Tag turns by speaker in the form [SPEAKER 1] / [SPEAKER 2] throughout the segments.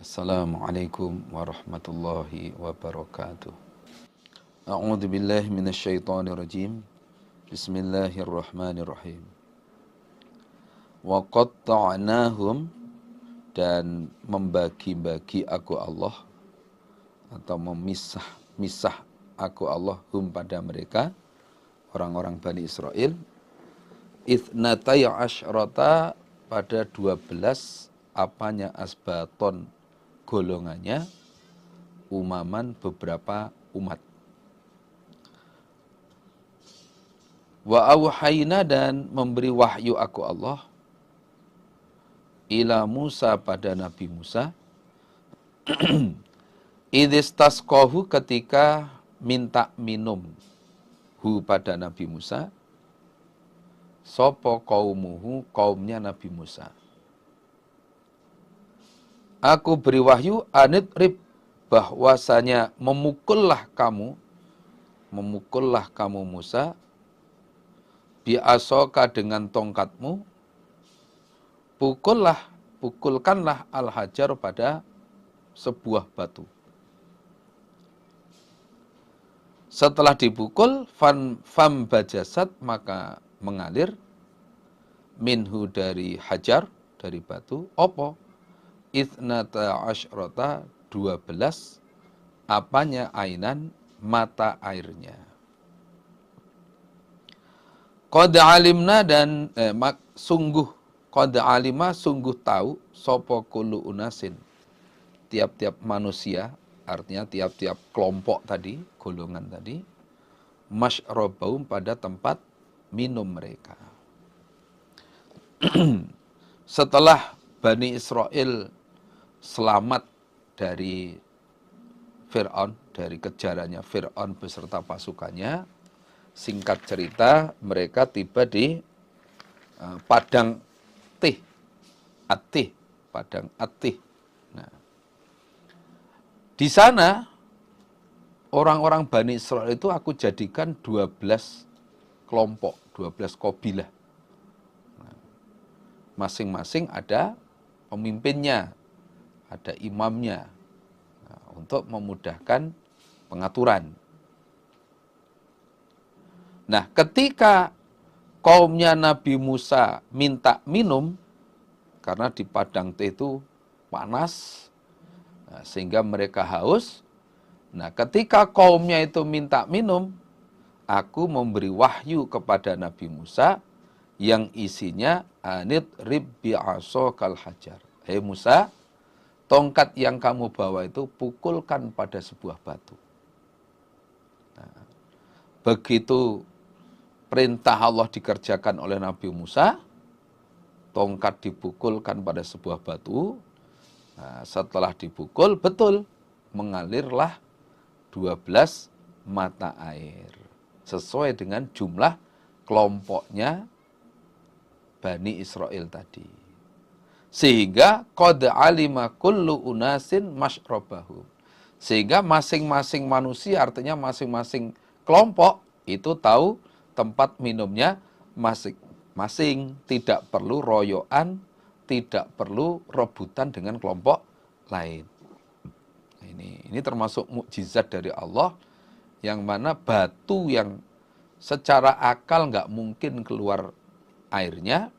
[SPEAKER 1] Assalamualaikum warahmatullahi wabarakatuh. A'udzu billahi minasyaitonir rajim. Bismillahirrahmanirrahim. Wa qatta'nahum, dan membagi-bagi aku Allah atau memisah aku Allah hum pada mereka orang-orang Bani Israel itsnatai asyrata, pada 12 apanya asbaton golongannya, umaman beberapa umat. Wa auhayna, dan memberi wahyu aku Allah ila Musa, pada Nabi Musa, idistasqahu, ketika minta minum hu pada Nabi Musa, sopo qaumuhu, kaumnya Nabi Musa. Aku beri wahyu anidrib, bahwasanya memukullah kamu Musa, bi'asoka, dengan tongkatmu, pukulkanlah al-hajar, pada sebuah batu. Setelah dipukul, fam bajasat, maka mengalir, minhu, dari hajar, dari batu, opo, ithnata asyrata, 12 apanya ainan, mata airnya. Qad alimna, dan sungguh, qad alima, sungguh tahu, sopo kullu unasin, tiap-tiap manusia, artinya tiap-tiap kelompok tadi, golongan tadi, masyrabahum, pada tempat minum mereka. Setelah Bani Israel selamat dari Fir'aun, dari kejarannya Fir'aun beserta pasukannya, singkat cerita mereka tiba di padang padang Atih. Nah, di sana orang-orang Bani Israel itu aku jadikan 12 kelompok, 12 kabilah. Nah, masing-masing ada pemimpinnya, ada imamnya, untuk memudahkan pengaturan. Nah, ketika kaumnya Nabi Musa minta minum, karena di padang teh itu panas, sehingga mereka haus. Nah, ketika kaumnya itu minta minum, aku memberi wahyu kepada Nabi Musa yang isinya anid ribbi asokal hajar. Hei Musa, tongkat yang kamu bawa itu pukulkan pada sebuah batu. Nah, begitu perintah Allah dikerjakan oleh Nabi Musa, tongkat dipukulkan pada sebuah batu. Nah, setelah dipukul, betul, mengalirlah 12 mata air. Sesuai dengan jumlah kelompoknya Bani Israel tadi. Sehingga qad alima kullu unasin masyrabahum. Sehingga masing-masing manusia, artinya masing-masing kelompok itu tahu tempat minumnya masing-masing. Tidak perlu royoan, tidak perlu rebutan dengan kelompok lain. Ini termasuk mukjizat dari Allah, yang mana batu yang secara akal nggak mungkin keluar airnya,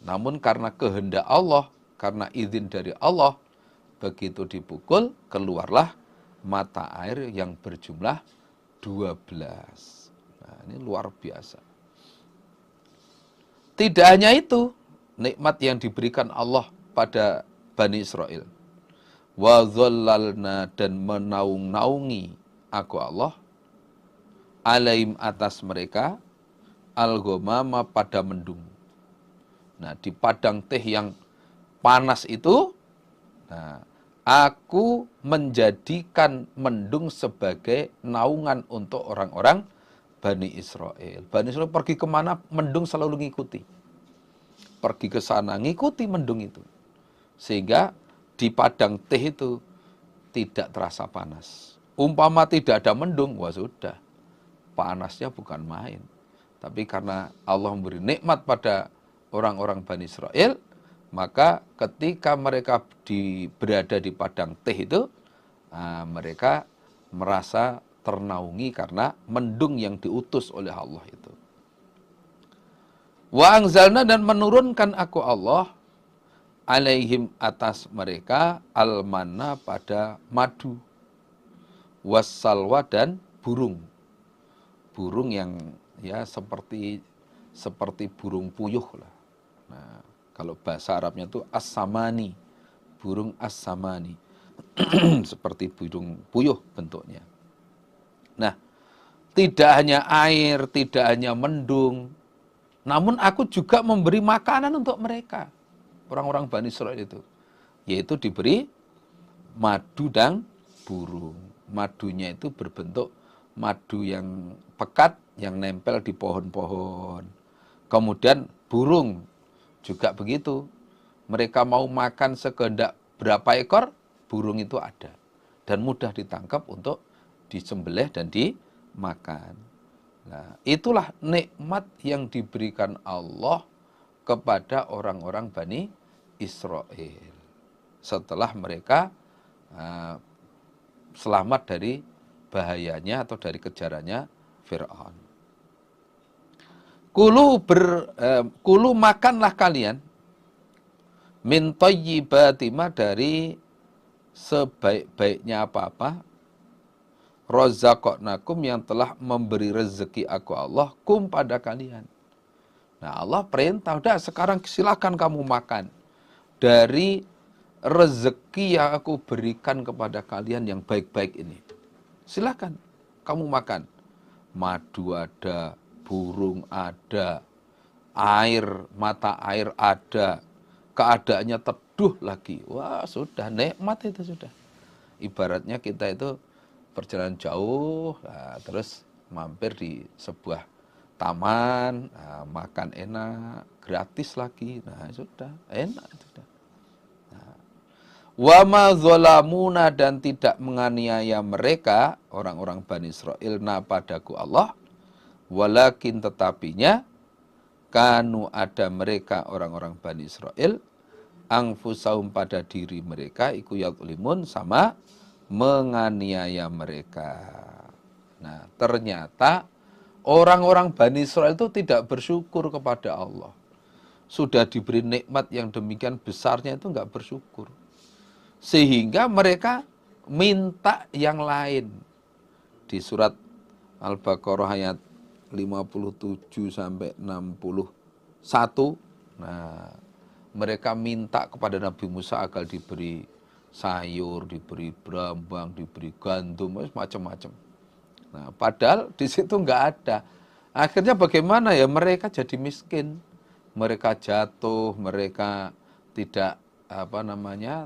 [SPEAKER 1] namun karena kehendak Allah, karena izin dari Allah, begitu dipukul, keluarlah mata air yang berjumlah 12. Nah, ini luar biasa. Tidak hanya itu, nikmat yang diberikan Allah pada Bani Israel. Wa dhallalna, dan menaung-naungi aku Allah, alaihim, atas mereka, al-ghamama, pada mendung. Nah, di padang teh yang panas itu, nah, aku menjadikan mendung sebagai naungan untuk orang-orang Bani Israel. Bani Israel pergi kemana, mendung selalu ngikuti. Pergi ke sana, ngikuti mendung itu. Sehingga di padang teh itu tidak terasa panas. Umpama tidak ada mendung, wah sudah, panasnya bukan main. Tapi karena Allah memberi nikmat pada orang-orang Bani Israel, Maka ketika mereka berada di padang teh itu, mereka merasa ternaungi karena mendung yang diutus oleh Allah itu. Wa anzalna, dan menurunkan aku Allah, alaihim, atas mereka, al-manna, pada madu, wassalwa, dan burung. Burung yang ya seperti burung puyuh lah. Nah, kalau bahasa Arabnya itu as-samani, burung as-samani. Seperti burung puyuh bentuknya. Nah, tidak hanya air, tidak hanya mendung, namun aku juga memberi makanan untuk mereka, orang-orang Bani Israil itu. Yaitu diberi madu dan burung. Madunya itu berbentuk madu yang pekat, yang nempel di pohon-pohon. Kemudian burung juga begitu. Mereka mau makan sekehendak berapa ekor, burung itu ada. Dan mudah ditangkap untuk disembelih dan dimakan. Nah, itulah nikmat yang diberikan Allah kepada orang-orang Bani Israel. Setelah mereka selamat dari bahayanya atau dari kejarannya Fir'aun. Kulu, makanlah kalian, min thayyibati ma, dari sebaik-baiknya apa-apa, razaqnakum, yang telah memberi rezeki aku Allah, kum, pada kalian. Nah, Allah perintah, udah sekarang silakan kamu makan dari rezeki yang aku berikan kepada kalian yang baik-baik ini. Silakan kamu makan. Madu ada, burung ada, air, mata air ada, keadaannya teduh lagi. Wah, sudah nikmat itu sudah. Ibaratnya kita itu perjalanan jauh, terus mampir di sebuah taman, makan enak, gratis lagi. Nah, sudah enak sudah. Wa ma zalamuna, dan tidak menganiaya mereka, orang-orang Bani Israil, padaku Allah, walakin, tetapinya, kanu, ada mereka orang-orang Bani Israil, angfusahum, pada diri mereka, iku yadlimun, sama menganiaya mereka. Nah, ternyata orang-orang Bani Israil itu tidak bersyukur kepada Allah. Sudah diberi nikmat yang demikian besarnya itu enggak bersyukur. Sehingga mereka minta yang lain. Di surat Al-Baqarah ayat 57 sampai 61. Nah, mereka minta kepada Nabi Musa agar diberi sayur, diberi brambang, diberi gandum, macam-macam. Nah, padahal di situ enggak ada. Akhirnya bagaimana ya, mereka jadi miskin. Mereka jatuh, mereka tidak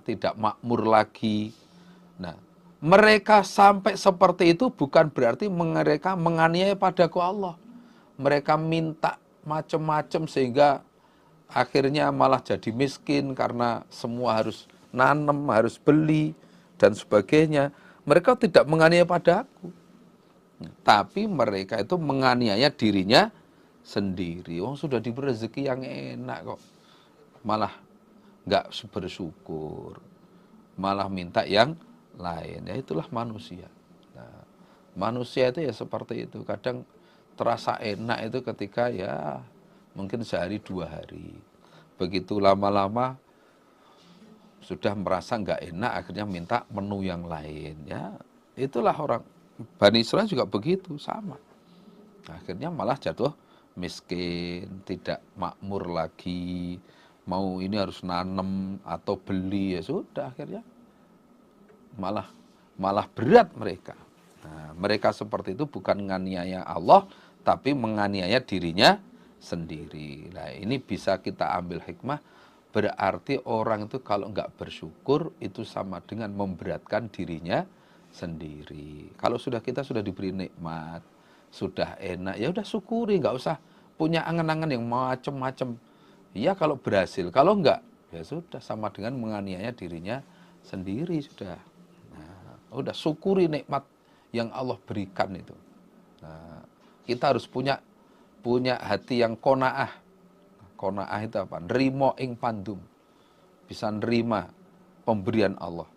[SPEAKER 1] tidak makmur lagi. Nah, mereka sampai seperti itu bukan berarti mereka menganiaya padaku Allah. Mereka minta macam-macam sehingga akhirnya malah jadi miskin karena semua harus nanam, harus beli dan sebagainya. Mereka tidak menganiaya padaku. Tapi mereka itu menganiaya dirinya sendiri. Sudah diberi rezeki yang enak kok, malah nggak bersyukur, malah minta yang lain. Ya itulah manusia. Nah, manusia itu ya seperti itu. Kadang terasa enak itu ketika ya mungkin sehari 2 hari. Begitu lama-lama sudah merasa nggak enak, akhirnya minta menu yang lain. Ya itulah orang Bani Israil juga begitu, sama. Akhirnya malah jatuh miskin, tidak makmur lagi. Mau ini harus nanam atau beli, ya sudah akhirnya malah berat mereka. Nah, mereka seperti itu bukan menganiaya Allah, tapi menganiaya dirinya sendiri. Nah, ini bisa kita ambil hikmah, berarti orang itu kalau enggak bersyukur itu sama dengan memberatkan dirinya sendiri. Kalau kita sudah diberi nikmat, sudah enak, ya udah syukuri, enggak usah punya angan-angan yang macam-macam. Iya kalau berhasil, kalau enggak, ya sudah sama dengan menganiaya dirinya sendiri sudah. Nah, udah syukuri nikmat yang Allah berikan itu. Nah, kita harus punya hati yang qanaah. Qanaah itu apa? Nrimo ing pandum. bisa nerima pemberian Allah.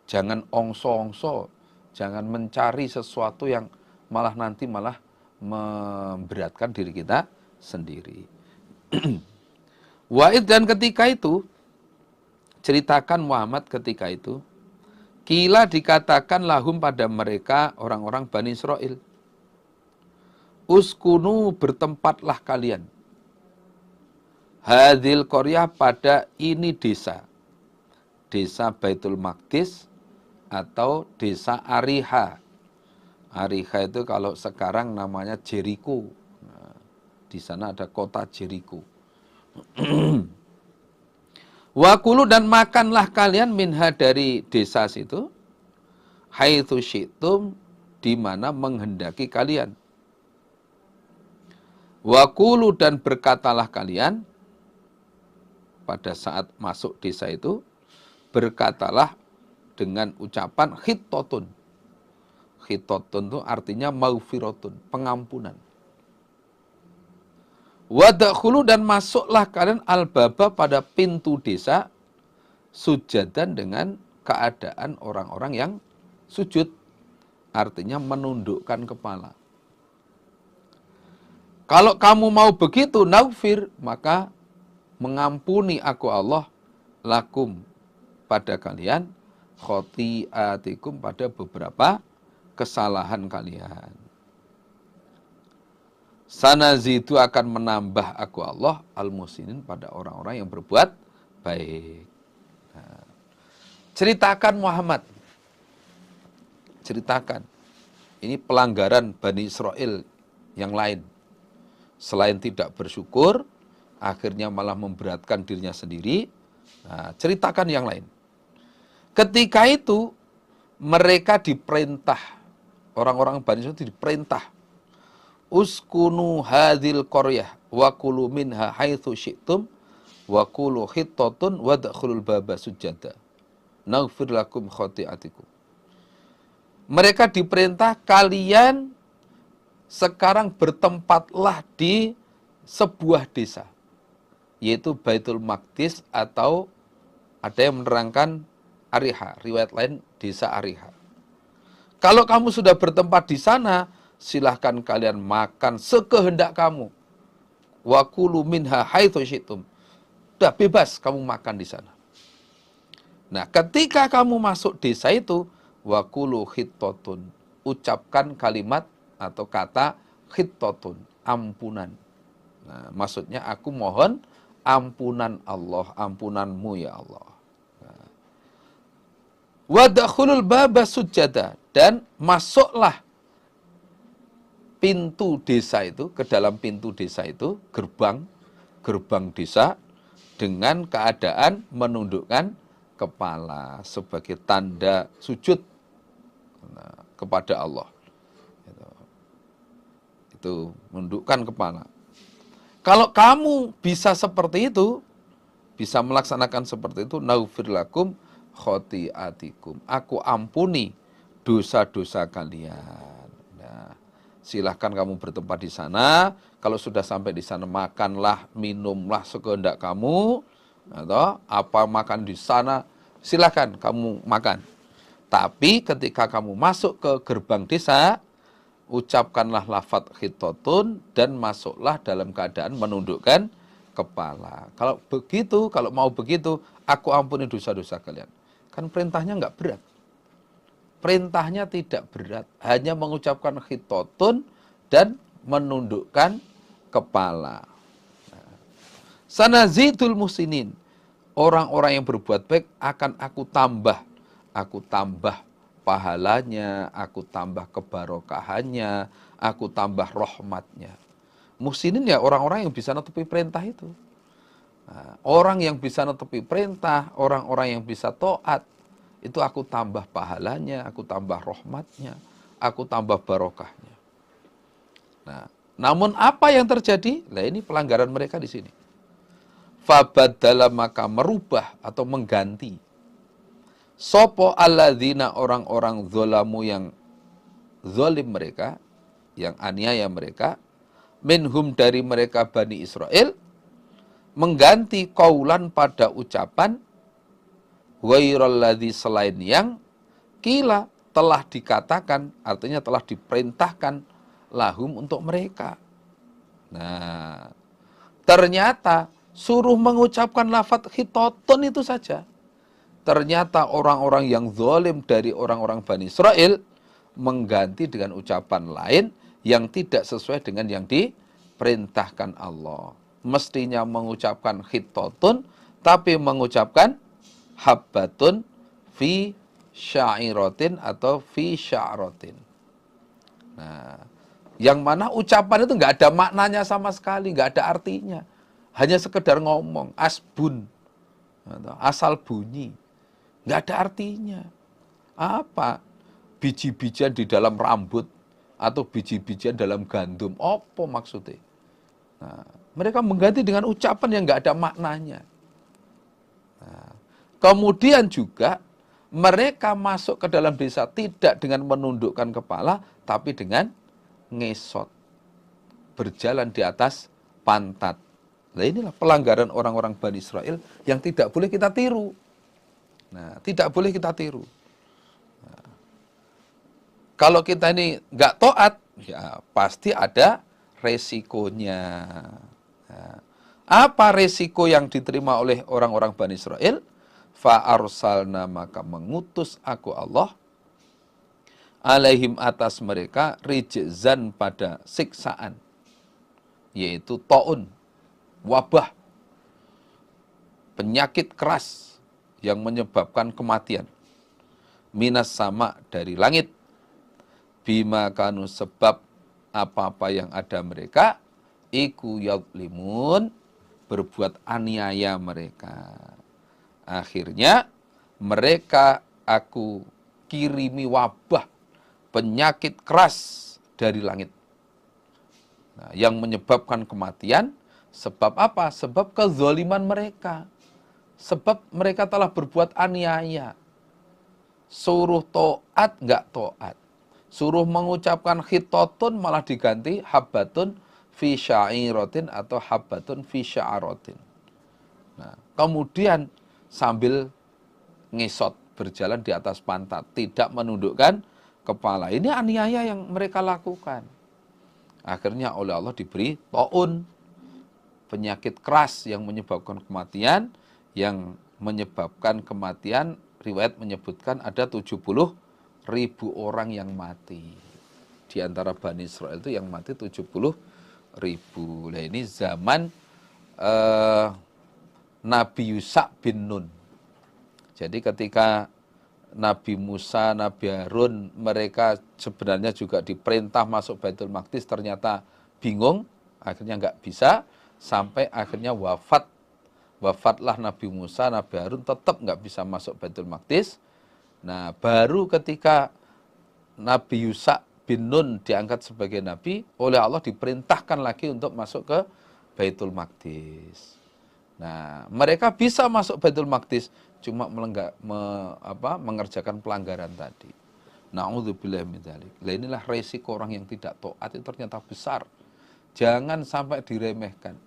[SPEAKER 1] Jangan ongso-ongso, jangan mencari sesuatu yang malah nanti memberatkan diri kita sendiri. Wa'id dan ketika itu, ceritakan Muhammad ketika itu, kila dikatakan lahum pada mereka orang-orang Bani Israel. Uskunu bertempatlah kalian. Hadil Koryah pada ini desa. Desa Baitul Maqdis atau desa Ariha. Ariha itu kalau sekarang namanya Jericho. Nah, di sana ada kota Jericho. Wakulu dan makanlah kalian minha dari desa situ. Haitsu syi'tum di mana menghendaki kalian. Wakulu dan berkatalah kalian pada saat masuk desa itu, berkatalah dengan ucapan khittotun. Khittotun itu artinya maghfiratun, pengampunan. Wadakhulu dan masuklah kalian al-baba pada pintu desa sujadan dengan keadaan orang-orang yang sujud, artinya menundukkan kepala. Kalau kamu mau begitu, naghfir, maka mengampuni aku Allah lakum pada kalian khotiatikum pada beberapa kesalahan kalian. Sanazidu akan menambah aku Allah al-musinin pada orang-orang yang berbuat baik. Nah, ceritakan Muhammad. Ceritakan. Ini pelanggaran Bani Israel yang lain. Selain tidak bersyukur, akhirnya malah memberatkan dirinya sendiri. Nah, ceritakan yang lain. Ketika itu, mereka diperintah. Orang-orang Bani Israel diperintah. Uskunu hadhil qaryah wa kulu minha haitsu syi'tum wa kulu hittatun wadkhulul baba sujada. Naghfir lakum khotiatikum. Mereka diperintah kalian sekarang bertempatlah di sebuah desa, yaitu Baitul Maqdis atau ada yang menerangkan Ariha, riwayat lain desa Ariha. Kalau kamu sudah bertempat di sana, silahkan kalian makan sekehendak kamu. Wa kulu minha haitsu syi'tum. Sudah bebas kamu makan di sana. Nah, ketika kamu masuk desa itu, wa kulu hittatun, ucapkan kalimat atau kata hittatun, ampunan. Nah, maksudnya aku mohon ampunan Allah, ampunanmu ya Allah. Nah. Wadkhulul baba sujada, dan masuklah pintu desa itu, ke dalam pintu desa itu, gerbang desa, dengan keadaan menundukkan kepala sebagai tanda sujud kepada Allah. Itu menundukkan kepala. Kalau kamu bisa seperti itu, bisa melaksanakan seperti itu, naghfir lakum khotiatikum. Aku ampuni dosa-dosa kalian. Nah, silahkan kamu bertempat di sana. Kalau sudah sampai di sana, makanlah, minumlah sekehendak kamu. Atau apa makan di sana, silahkan kamu makan. Tapi ketika kamu masuk ke gerbang desa, ucapkanlah lafaz khittatun dan masuklah dalam keadaan menundukkan kepala. Kalau begitu, kalau mau begitu, aku ampuni dosa-dosa kalian. Kan perintahnya enggak berat. Perintahnya tidak berat, hanya mengucapkan khittatun dan menundukkan kepala. Sanazidul musinin, orang-orang yang berbuat baik akan aku tambah pahalanya, aku tambah kebarokahannya, aku tambah rahmatnya. Musinin ya orang-orang yang bisa netepi perintah itu. Nah, orang yang bisa netepi perintah, orang-orang yang bisa taat, itu aku tambah pahalanya, aku tambah rahmatnya, aku tambah barokahnya. Nah, namun apa yang terjadi? Nah, ini pelanggaran mereka di sini. Fabadala, maka merubah atau mengganti. Sopo alladzina, orang-orang zolamu yang zolim mereka, yang aniaya mereka, minhum dari mereka Bani Israel, mengganti qaulan pada ucapan ghairal selain yang kila telah dikatakan, artinya telah diperintahkan lahum untuk mereka. Nah, ternyata suruh mengucapkan lafadz khitotun itu saja. Ternyata orang-orang yang zalim dari orang-orang Bani Israel mengganti dengan ucapan lain yang tidak sesuai dengan yang diperintahkan Allah. Mestinya mengucapkan khitotun, tapi mengucapkan habbatun fi sya'irotin atau fi sya'rotin. Nah, yang mana ucapan itu nggak ada maknanya sama sekali, nggak ada artinya. Hanya sekedar ngomong, asbun, asal bunyi. Nggak ada artinya. Apa? Biji-bijian di dalam rambut atau biji-bijian dalam gandum. Apa maksudnya? Nah, mereka mengganti dengan ucapan yang nggak ada maknanya. Nah, kemudian juga mereka masuk ke dalam desa tidak dengan menundukkan kepala, tapi dengan ngesot. Berjalan di atas pantat. Nah, inilah pelanggaran orang-orang Bani Israel yang tidak boleh kita tiru. Nah, tidak boleh kita tiru. Nah, kalau kita ini nggak taat, ya pasti ada resikonya. Nah, apa resiko yang diterima oleh orang-orang Bani Israel? Fa'arsalna, maka mengutus aku Allah alaihim atas mereka rijzan pada siksaan, yaitu taun, wabah, penyakit keras yang menyebabkan kematian, minas sama dari langit, bima kanu sebab apa-apa yang ada mereka iku yadlimun berbuat aniaya mereka. Akhirnya mereka aku kirimi wabah, penyakit keras dari langit. Nah, yang menyebabkan kematian, sebab apa? Sebab kezaliman mereka. Sebab mereka telah berbuat aniaya. Suruh taat, enggak taat. Suruh mengucapkan khitotun malah diganti habbatun fi sya'irotin atau habbatun fi sya'arotin. Nah, kemudian sambil ngesot, berjalan di atas pantat, tidak menundukkan kepala. Ini aniaya yang mereka lakukan. Akhirnya oleh Allah diberi taun, penyakit keras yang menyebabkan kematian, yang menyebabkan kematian, riwayat menyebutkan ada 70.000 orang yang mati. Di antara Bani Israel itu yang mati 70.000. Nah, ini zaman Nabi Yusa bin Nun. Jadi ketika Nabi Musa, Nabi Harun, mereka sebenarnya juga diperintah masuk Baitul Maqdis, ternyata bingung, akhirnya nggak bisa, sampai akhirnya wafatlah Nabi Musa, Nabi Harun tetap nggak bisa masuk Baitul Maqdis. Nah, baru ketika Nabi Yusa bin Nun diangkat sebagai Nabi, oleh Allah diperintahkan lagi untuk masuk ke Baitul Maqdis. Nah, mereka bisa masuk Baitul Maqdis, cuma mengerjakan pelanggaran tadi. Na'udzubillah min dzalik. Lah inilah resiko orang yang tidak taat itu ternyata besar. Jangan sampai diremehkan.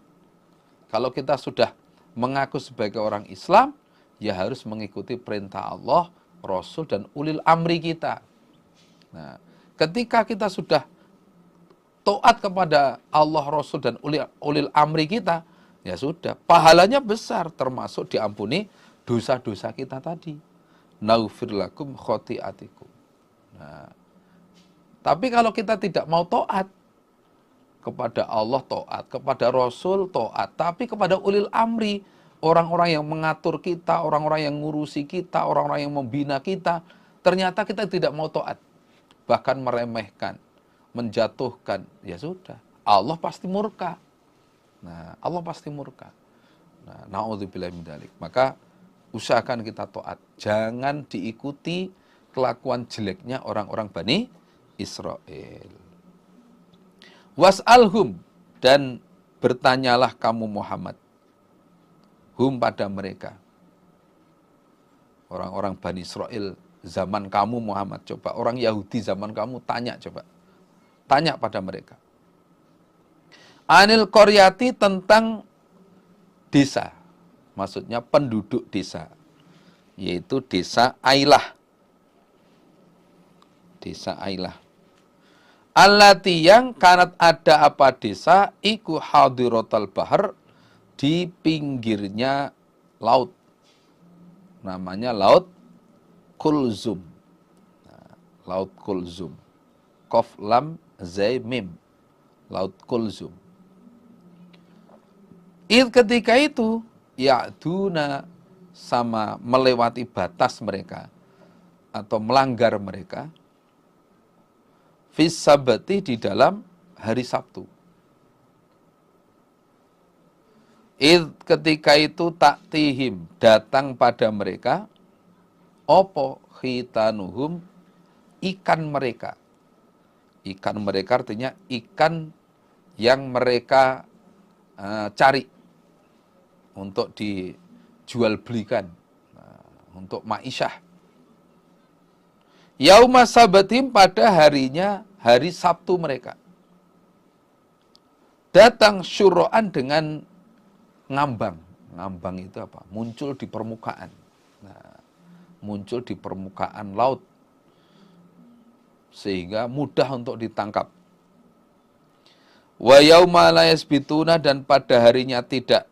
[SPEAKER 1] Kalau kita sudah mengaku sebagai orang Islam, ya harus mengikuti perintah Allah, Rasul, dan ulil amri kita. Nah, ketika kita sudah taat kepada Allah, Rasul, dan ulil amri kita, ya sudah, pahalanya besar, termasuk diampuni dosa-dosa kita tadi. Naufir lakum khotiatikum. Nah, tapi kalau kita tidak mau taat kepada Allah, taat kepada Rasul, taat, tapi kepada ulil amri, orang-orang yang mengatur kita, orang-orang yang ngurusi kita, orang-orang yang membina kita, ternyata kita tidak mau taat, bahkan meremehkan, menjatuhkan, ya sudah, Allah pasti murka. Nah, Allah pasti murka. Nah, na'udzubillah min dzalik. Maka usahakan kita taat. Jangan diikuti kelakuan jeleknya orang-orang Bani Israel. Was'alhum, dan bertanyalah kamu Muhammad, hum pada mereka. Orang-orang Bani Israel zaman kamu Muhammad, coba. Orang Yahudi zaman kamu tanya coba. Tanya pada mereka. Anil qaryati, tentang desa. Maksudnya penduduk desa. Yaitu desa Ailah. Desa Ailah. Allati yang kanat ada apa desa iku hadiratal bahar, di pinggirnya laut. Namanya Laut Kulzum. Nah, Laut Kulzum. Qaf lam zai mim. Laut Kulzum. Ketika itu ya'duna, sama melewati batas mereka atau melanggar mereka, fis sabati, di dalam hari Sabtu. Ketika itu taktihim, datang pada mereka, opo khitanuhum, ikan mereka. Ikan mereka artinya ikan yang mereka cari untuk dijual belikan, untuk ma'isyah. Yauma sabatim, pada harinya, hari Sabtu mereka. Datang syuro'an, dengan ngambang. Ngambang itu apa? Muncul di permukaan. Nah, muncul di permukaan laut. Sehingga mudah untuk ditangkap. Wa yauma la yasbituna, dan pada harinya tidak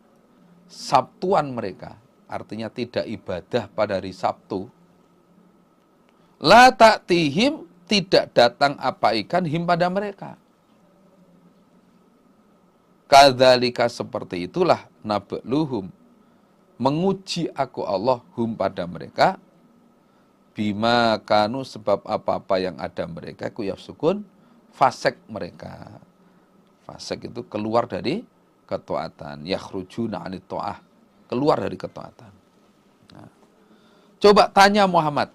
[SPEAKER 1] Sabtuan mereka. Artinya tidak ibadah pada hari Sabtu. La ta'tihim, tidak datang apa ikan him pada mereka. Kadzalika, seperti itulah, nabluhum, menguji aku Allah, hum pada mereka, bima kanu, sebab apa-apa yang ada mereka, ku yafsukun, fasek mereka. Fasek itu keluar dari ketaatan, yakhrujuna anit ta'ah, keluar dari ketaatan. Nah, coba tanya Muhammad,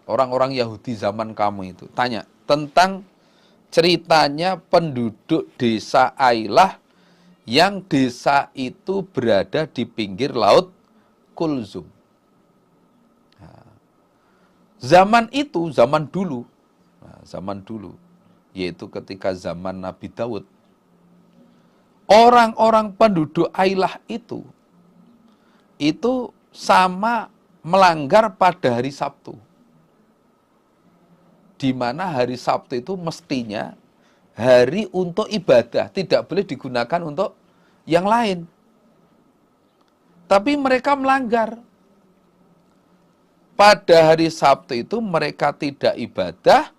[SPEAKER 1] orang-orang Yahudi zaman kamu itu, tanya tentang ceritanya penduduk desa Ailah, yang desa itu berada di pinggir laut Kulzum. Nah, zaman itu, zaman dulu, yaitu ketika zaman Nabi Daud, orang-orang penduduk Ailah itu sama melanggar pada hari Sabtu. Di mana hari Sabtu itu mestinya hari untuk ibadah, tidak boleh digunakan untuk yang lain. Tapi mereka melanggar. Pada hari Sabtu itu mereka tidak ibadah,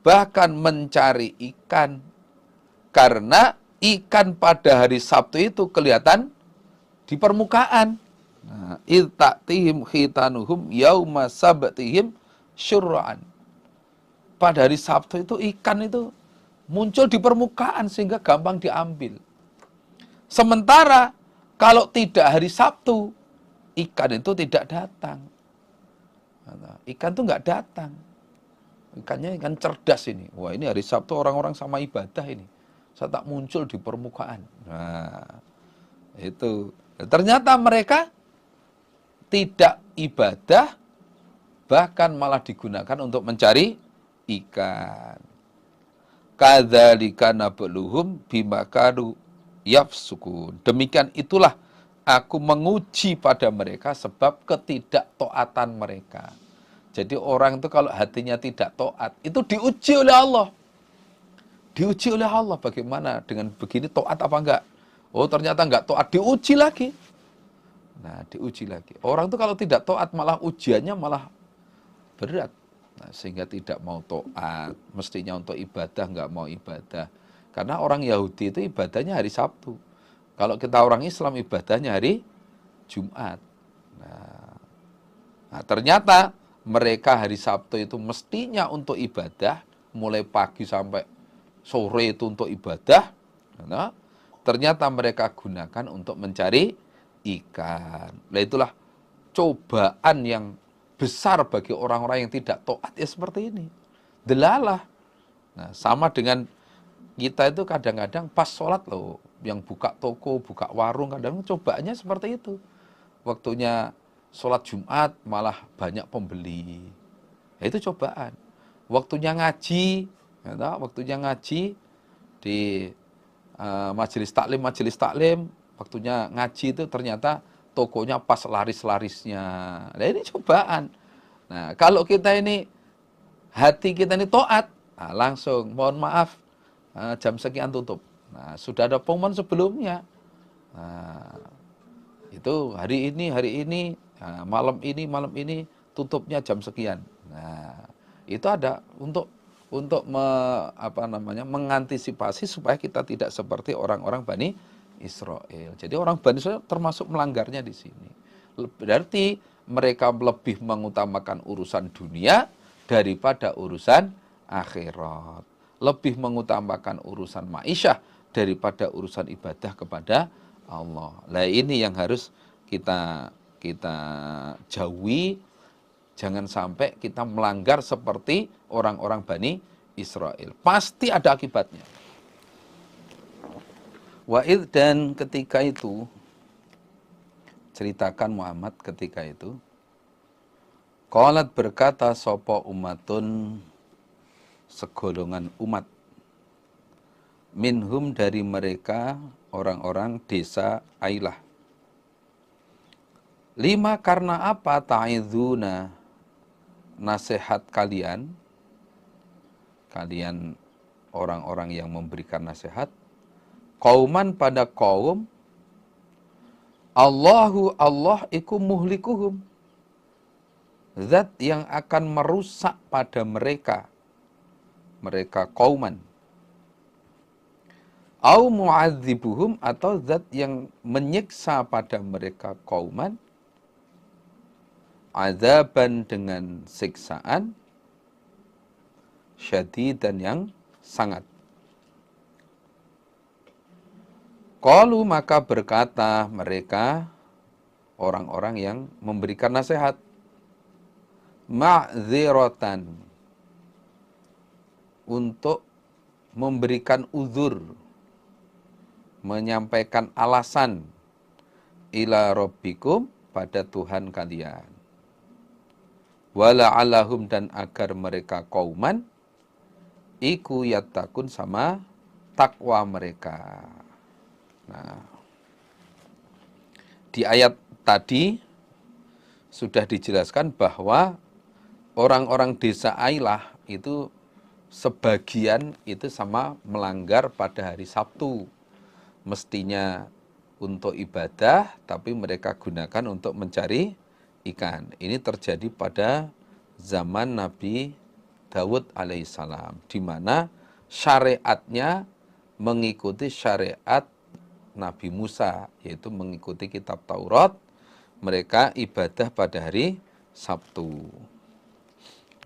[SPEAKER 1] bahkan mencari ikan. Karena ikan pada hari Sabtu itu kelihatan di permukaan. Nah, itta'tihim khitanuhum yauma sabtihim syur'an. Pada hari Sabtu itu ikan itu muncul di permukaan sehingga gampang diambil. Sementara kalau tidak hari Sabtu, ikan itu tidak datang. Ikan itu nggak datang. Ikannya ikan cerdas ini. Wah, ini hari Sabtu orang-orang sama ibadah ini. Saya tak muncul di permukaan. Nah, itu. Ternyata mereka tidak ibadah, bahkan malah digunakan untuk mencari ikan. Kadzalika nabluhum bima kanu yafsukun. Demikian itulah aku menguji pada mereka sebab ketidaktaatan mereka. Jadi orang itu kalau hatinya tidak taat, itu diuji oleh Allah. Diuji oleh Allah, bagaimana dengan begini, taat apa enggak? Oh, ternyata enggak taat, diuji lagi. Nah, diuji lagi. Orang itu kalau tidak taat, malah ujiannya malah berat. Nah, sehingga tidak mau taat, mestinya untuk ibadah enggak mau ibadah. Karena orang Yahudi itu ibadahnya hari Sabtu. Kalau kita orang Islam ibadahnya hari Jumat. Nah, ternyata mereka hari Sabtu itu mestinya untuk ibadah, mulai pagi sampai sore itu untuk ibadah. Nah, ternyata mereka gunakan untuk mencari ikan. Nah, itulah cobaan yang besar bagi orang-orang yang tidak taat, ya seperti ini. Delalah. Nah, sama dengan kita itu kadang-kadang pas sholat loh, yang buka toko, buka warung, kadang cobaannya seperti itu. Waktunya sholat Jumat malah banyak pembeli. Nah, itu cobaan. Waktunya ngaji di majelis taklim, Waktunya ngaji itu ternyata tokonya pas laris-larisnya. Nah ini cobaan. Nah kalau kita ini, hati kita ini taat, nah, langsung mohon maaf, jam sekian tutup. Nah sudah ada pengumuman sebelumnya. Nah, itu hari ini, nah, malam ini tutupnya jam sekian. Nah itu ada untuk mengantisipasi supaya kita tidak seperti orang-orang Bani Israel. Jadi orang Bani Israel termasuk melanggarnya di sini. Berarti mereka lebih mengutamakan urusan dunia daripada urusan akhirat. Lebih mengutamakan urusan ma'isyah daripada urusan ibadah kepada Allah. Nah ini yang harus kita jauhi. Jangan sampai kita melanggar seperti orang-orang Bani Israel. Pasti ada akibatnya. Wa'id, dan ketika itu, ceritakan Muhammad ketika itu, qalat berkata sopo umatun, segolongan umat, minhum dari mereka orang-orang desa Ailah. Lima, karena apa ta'idhuna, nasihat kalian orang-orang yang memberikan nasihat, qauman pada kaum, Allah iku muhlikuhum, zat yang akan merusak pada mereka kauman, au mu'adzibuhum, atau zat yang menyiksa pada mereka kauman, azaban dengan siksaan, syadidan yang sangat. Qalu, maka berkata mereka orang-orang yang memberikan nasihat, ma'dziratan, untuk memberikan uzur, menyampaikan alasan, ila rabbikum, pada Tuhan kalian. Wala'allahum, dan agar mereka kauman, iku yattaqun, sama takwa mereka. Nah, di ayat tadi sudah dijelaskan bahwa orang-orang desa Ailah itu sebagian itu sama melanggar pada hari Sabtu. Mestinya untuk ibadah, tapi mereka gunakan untuk mencari ikan. Ini terjadi pada zaman Nabi Daud alaihissalam, di mana syariatnya mengikuti syariat Nabi Musa, yaitu mengikuti kitab Taurat. Mereka ibadah pada hari Sabtu.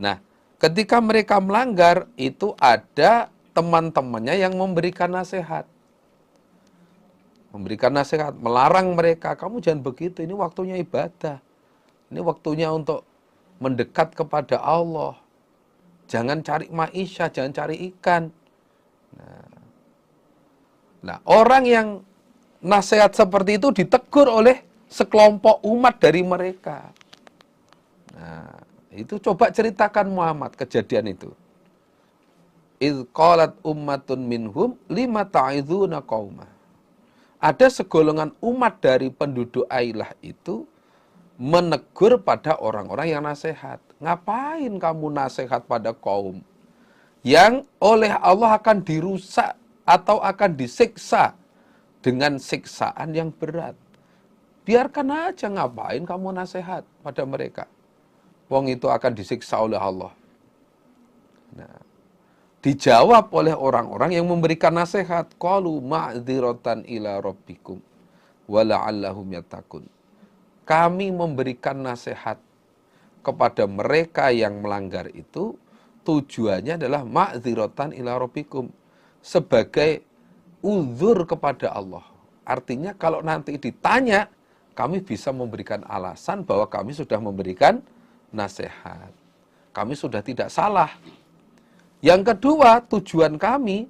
[SPEAKER 1] Nah, ketika mereka melanggar, itu ada teman-temannya yang memberikan nasihat. Memberikan nasihat, melarang mereka, kamu jangan begitu, ini waktunya ibadah. Ini waktunya untuk mendekat kepada Allah. Jangan cari ma'isyah, jangan cari ikan. Nah, orang yang nasihat seperti itu ditegur oleh sekelompok umat dari mereka. Nah, itu coba ceritakan Muhammad kejadian itu. Idh qalat ummatun minhum lima ta'idhuna qaumah. Ada segolongan umat dari penduduk Ailah itu menegur pada orang-orang yang nasihat. Ngapain kamu nasihat pada kaum yang oleh Allah akan dirusak atau akan disiksa dengan siksaan yang berat? Biarkan aja, ngapain kamu nasihat pada mereka? Wong itu akan disiksa oleh Allah. Nah, dijawab oleh orang-orang yang memberikan nasihat, qalu ma'dziratan ila rabbikum wa la'allahum yattaqun. Kami memberikan nasihat kepada mereka yang melanggar itu, tujuannya adalah ma'dziratan ila rabbikum, sebagai uzur kepada Allah. Artinya kalau nanti ditanya, kami bisa memberikan alasan bahwa kami sudah memberikan nasihat. Kami sudah tidak salah. Yang kedua, tujuan kami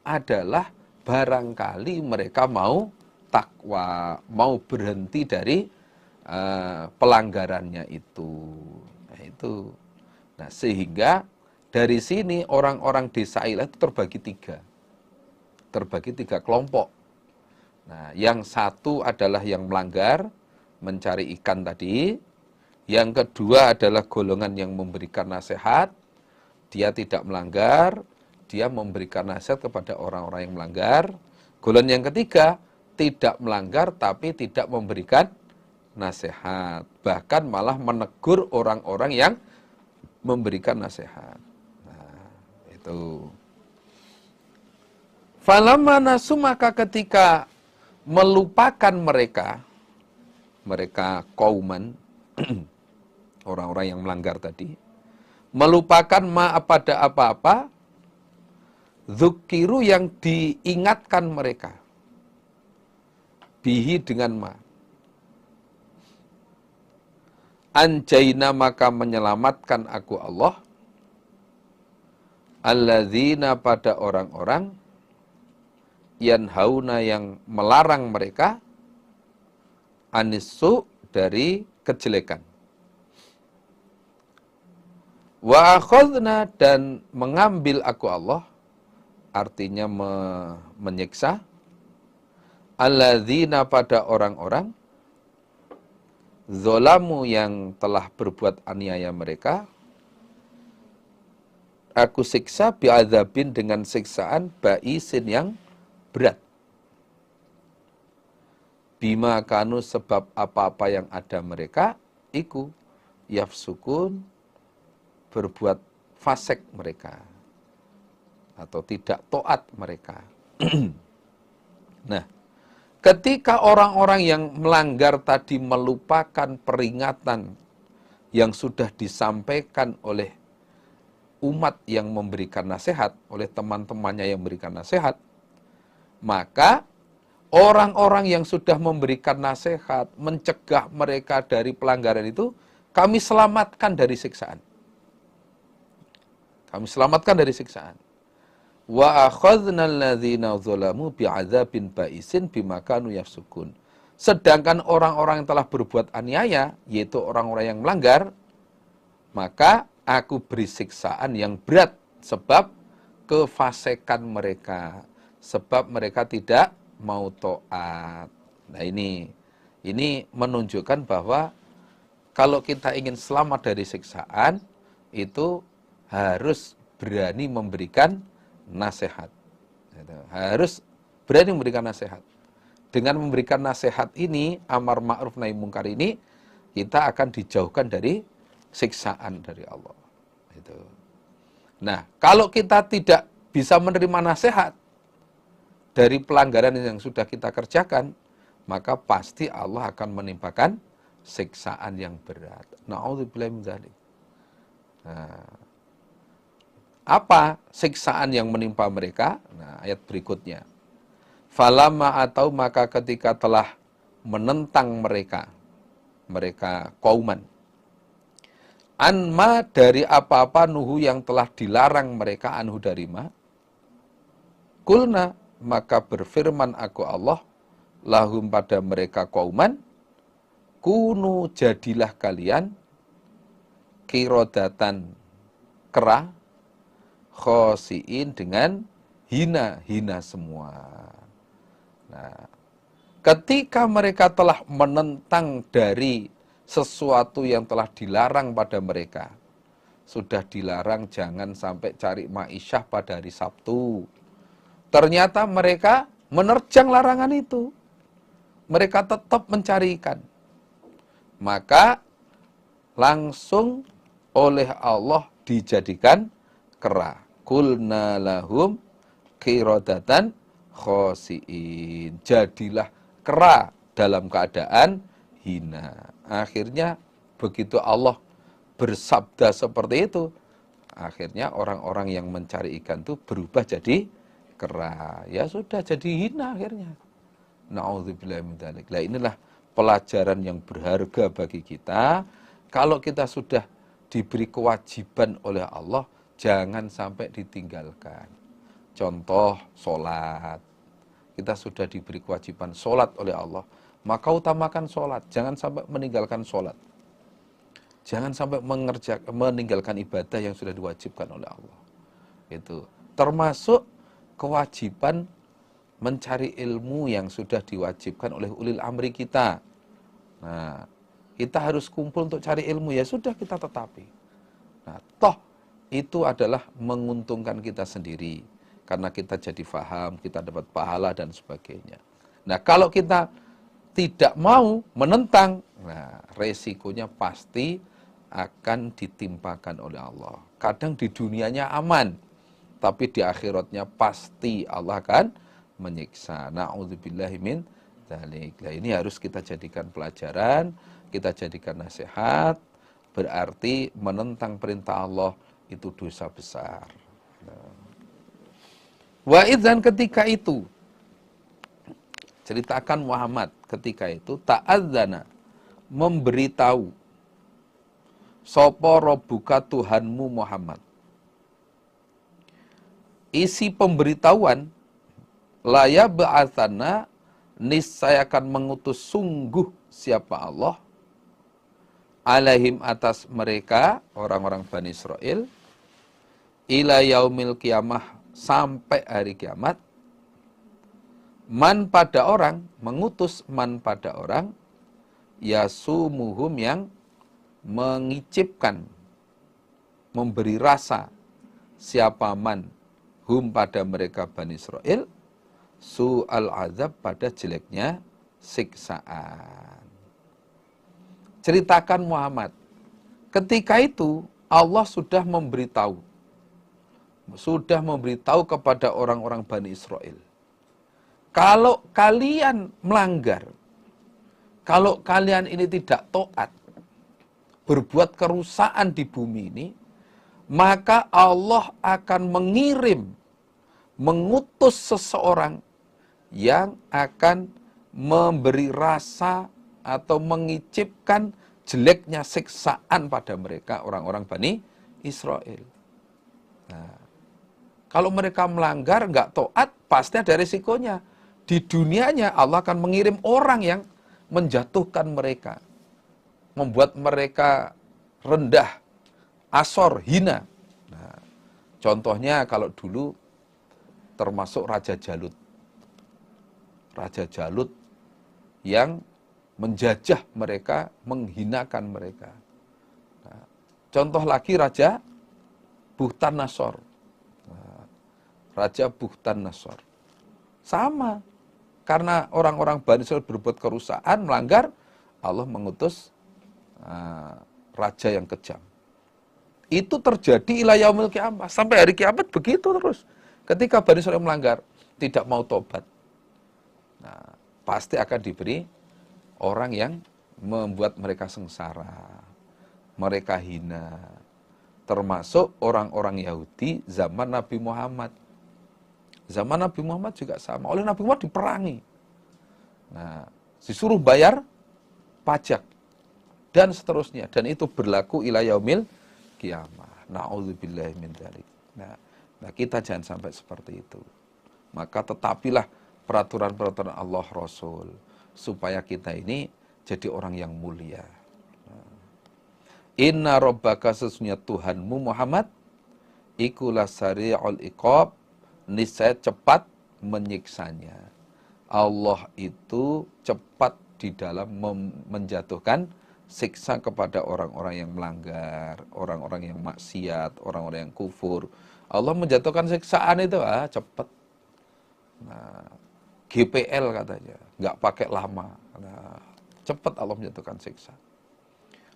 [SPEAKER 1] adalah barangkali mereka mau takwa, mau berhenti dari pelanggarannya itu. Nah, itu. Nah, sehingga dari sini orang-orang desa Ailah itu terbagi tiga kelompok. Nah, yang satu adalah yang melanggar, mencari ikan tadi. Yang kedua adalah golongan yang memberikan nasihat. Dia tidak melanggar, dia memberikan nasihat kepada orang-orang yang melanggar. Golongan yang ketiga, tidak melanggar tapi tidak memberikan nasihat. Bahkan malah menegur orang-orang yang memberikan nasihat. Nah, itu. Falamma nasu, maka ketika melupakan mereka kauman, orang-orang yang melanggar tadi, melupakan pada apa-apa, dzukiru yang diingatkan mereka, bihi dengan ma. Anjaina, maka menyelamatkan aku Allah, alladzina, pada orang-orang, yanhauna, yang melarang mereka, anisu, dari kejelekan. Wa akhadna, dan mengambil aku Allah, artinya menyiksa, alladzina, pada orang-orang, zolamu, yang telah berbuat aniaya mereka, aku siksa bi'adzabin, dengan siksaan ba'isin, yang berat. Bima kanu, sebab apa-apa yang ada mereka, iku yafsukun, berbuat fasik mereka, atau tidak taat mereka. Nah, ketika orang-orang yang melanggar tadi melupakan peringatan yang sudah disampaikan oleh umat yang memberikan nasihat, oleh teman-temannya yang memberikan nasihat, maka orang-orang yang sudah memberikan nasihat, mencegah mereka dari pelanggaran itu, kami selamatkan dari siksaan. Kami selamatkan dari siksaan. Wa akhadna alladzina zalamu bi'adzabin ba'isin bima kanu yafsukun. Sedangkan orang-orang yang telah berbuat aniaya, yaitu orang-orang yang melanggar, maka aku beri siksaan yang berat sebab kefasikan mereka, sebab mereka tidak mau taat. Nah, ini menunjukkan bahwa kalau kita ingin selamat dari siksaan, itu harus berani memberikan nasihat. Harus berani memberikan nasihat. Dengan memberikan nasihat ini, amar ma'ruf nahi mungkar ini, kita akan dijauhkan dari siksaan dari Allah. Nah, kalau kita tidak bisa menerima nasihat dari pelanggaran yang sudah kita kerjakan, maka pasti Allah akan menimpakan siksaan yang berat. Na'udzubillahi min dzalik. Nah, apa siksaan yang menimpa mereka? Nah, ayat berikutnya. Falamma atau, maka ketika telah menentang mereka kauman, anma, dari apa-apa, nuhu, yang telah dilarang mereka, anhu, dari ma, kulna, maka berfirman aku Allah, lahum, pada mereka kauman, kunu, jadilah kalian, kirodatan, kera, khosiin, dengan hina semua. Nah, ketika mereka telah menentang dari sesuatu yang telah dilarang pada mereka, sudah dilarang jangan sampai cari ma'isyah pada hari Sabtu, ternyata mereka menerjang larangan itu, mereka tetap mencari ikan, maka langsung oleh Allah dijadikan kera. Kulna lahum qiradatan khosiin. Jadilah kera dalam keadaan hina. Akhirnya begitu Allah bersabda seperti itu, akhirnya orang-orang yang mencari ikan itu berubah jadi kera. Ya sudah, jadi hina akhirnya. Na'udzubillahi min dzalik. Nah, inilah pelajaran yang berharga bagi kita. Kalau kita sudah diberi kewajiban oleh Allah, jangan sampai ditinggalkan. Contoh, sholat. Kita sudah diberi kewajiban sholat oleh Allah, maka utamakan sholat. Jangan sampai meninggalkan sholat. Jangan sampai meninggalkan ibadah yang sudah diwajibkan oleh Allah. Itu termasuk kewajiban mencari ilmu yang sudah diwajibkan oleh ulil amri kita. Nah, kita harus kumpul untuk cari ilmu, ya sudah kita tetapi. Nah, toh itu adalah menguntungkan kita sendiri. Karena kita jadi faham, kita dapat pahala dan sebagainya. Nah, kalau kita tidak mau menentang, nah resikonya pasti akan ditimpakan oleh Allah. Kadang di dunianya aman, tapi di akhiratnya pasti Allah akan menyiksa. Na'udzubillahi min dzalik. Nah, ini harus kita jadikan pelajaran, kita jadikan nasihat. Berarti menentang perintah Allah itu dosa besar. Wa idzan, ketika itu, ceritakan Muhammad ketika itu, ta'adzana, memberitahu, sapa rabbuka, Tuhanmu Muhammad. Isi pemberitahuan, laya ba'atsana, niscaya akan mengutus sungguh siapa Allah, alaihim, atas mereka, orang-orang Bani Israel, ila yaumil qiyamah, sampai hari kiamat, man, pada orang, mengutus man, pada orang, yasumuhum, yang mengicipkan, memberi rasa, siapa man, hum, pada mereka Bani Israel, su'al azab, pada jeleknya siksaan. Ceritakan Muhammad, ketika itu Allah sudah memberitahu kepada orang-orang Bani Israel, kalau kalian melanggar, kalau kalian ini tidak taat, berbuat kerusakan di bumi ini, maka Allah akan mengutus seseorang yang akan memberi rasa atau mengicipkan jeleknya siksaan pada mereka, orang-orang Bani Israel. Nah, kalau mereka melanggar, nggak taat, pasti ada risikonya. Di dunianya Allah akan mengirim orang yang menjatuhkan mereka, membuat mereka rendah, asor, hina. Nah, contohnya kalau dulu termasuk Raja Jalut. Raja Jalut yang menjajah mereka, menghinakan mereka. Nah, contoh lagi Raja Bukhtanasor. Nah, Raja Bukhtanasor. Sama. Karena orang-orang Bani Israil berbuat kerusakan, melanggar, Allah mengutus raja yang kejam. Itu terjadi ila yaumil qiyamah. Sampai hari kiamat begitu terus. Ketika Bani Israil melanggar, tidak mau tobat, nah, pasti akan diberi orang yang membuat mereka sengsara, mereka hina. Termasuk orang-orang Yahudi zaman Nabi Muhammad. Zaman Nabi Muhammad juga sama. Oleh Nabi Muhammad diperangi. Nah, disuruh bayar pajak dan seterusnya. Dan itu berlaku ila yaumil qiyamah. Na'udzubillahi min dzalik. Nah, kita jangan sampai seperti itu. Maka tetapilah peraturan-peraturan Allah Rasul supaya kita ini jadi orang yang mulia. Inna rabbaka, sesungguhnya Tuhanmu Muhammad, ikulah sari'ul iqab, niscaya cepat menyiksanya. Allah itu cepat di dalam menjatuhkan siksa kepada orang-orang yang melanggar, orang-orang yang maksiat, orang-orang yang kufur. Allah menjatuhkan siksaan itu cepat. Nah, GPL katanya, nggak pakai lama. Nah, cepat Allah menjatuhkan siksa.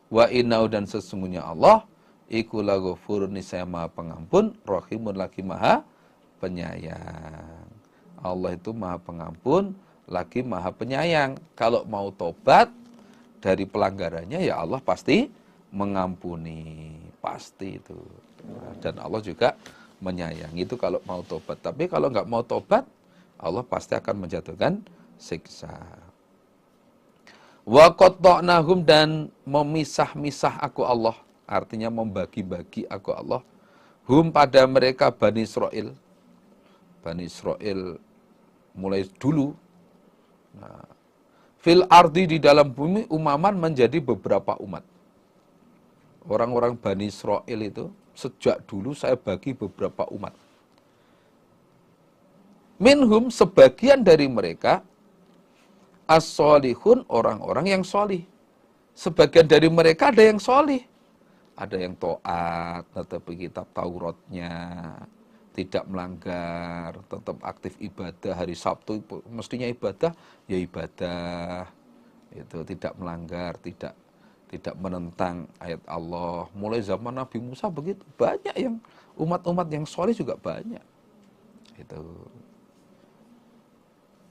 [SPEAKER 1] Wa innau, dan sesungguhnya Allah, iku laghafurun, niscaya Maha Pengampun, Rahimun, lagi Maha Penyayang. Allah itu Maha Pengampun, lagi Maha Penyayang. Kalau mau tobat dari pelanggarannya, ya Allah pasti mengampuni, pasti itu. Dan Allah juga menyayangi itu kalau mau tobat. Tapi kalau nggak mau tobat, Allah pasti akan menjatuhkan siksa. Wa qatta'nahum, dan memisah-misah aku Allah, artinya membagi-bagi aku Allah, hum, pada mereka Bani Israel. Bani Israel mulai dulu. Nah, fil ardi, di dalam bumi, umaman, menjadi beberapa umat. Orang-orang Bani Israel itu sejak dulu saya bagi beberapa umat. Minhum, sebagian dari mereka, as-solihun, orang-orang yang solih. Sebagian dari mereka ada yang solih. Ada yang taat, tetap kitab Tauratnya, tidak melanggar, tetap aktif ibadah. Hari Sabtu mestinya ibadah, ya ibadah. Itu tidak melanggar, tidak menentang ayat Allah. Mulai zaman Nabi Musa begitu, banyak yang umat-umat yang soleh juga banyak. Itu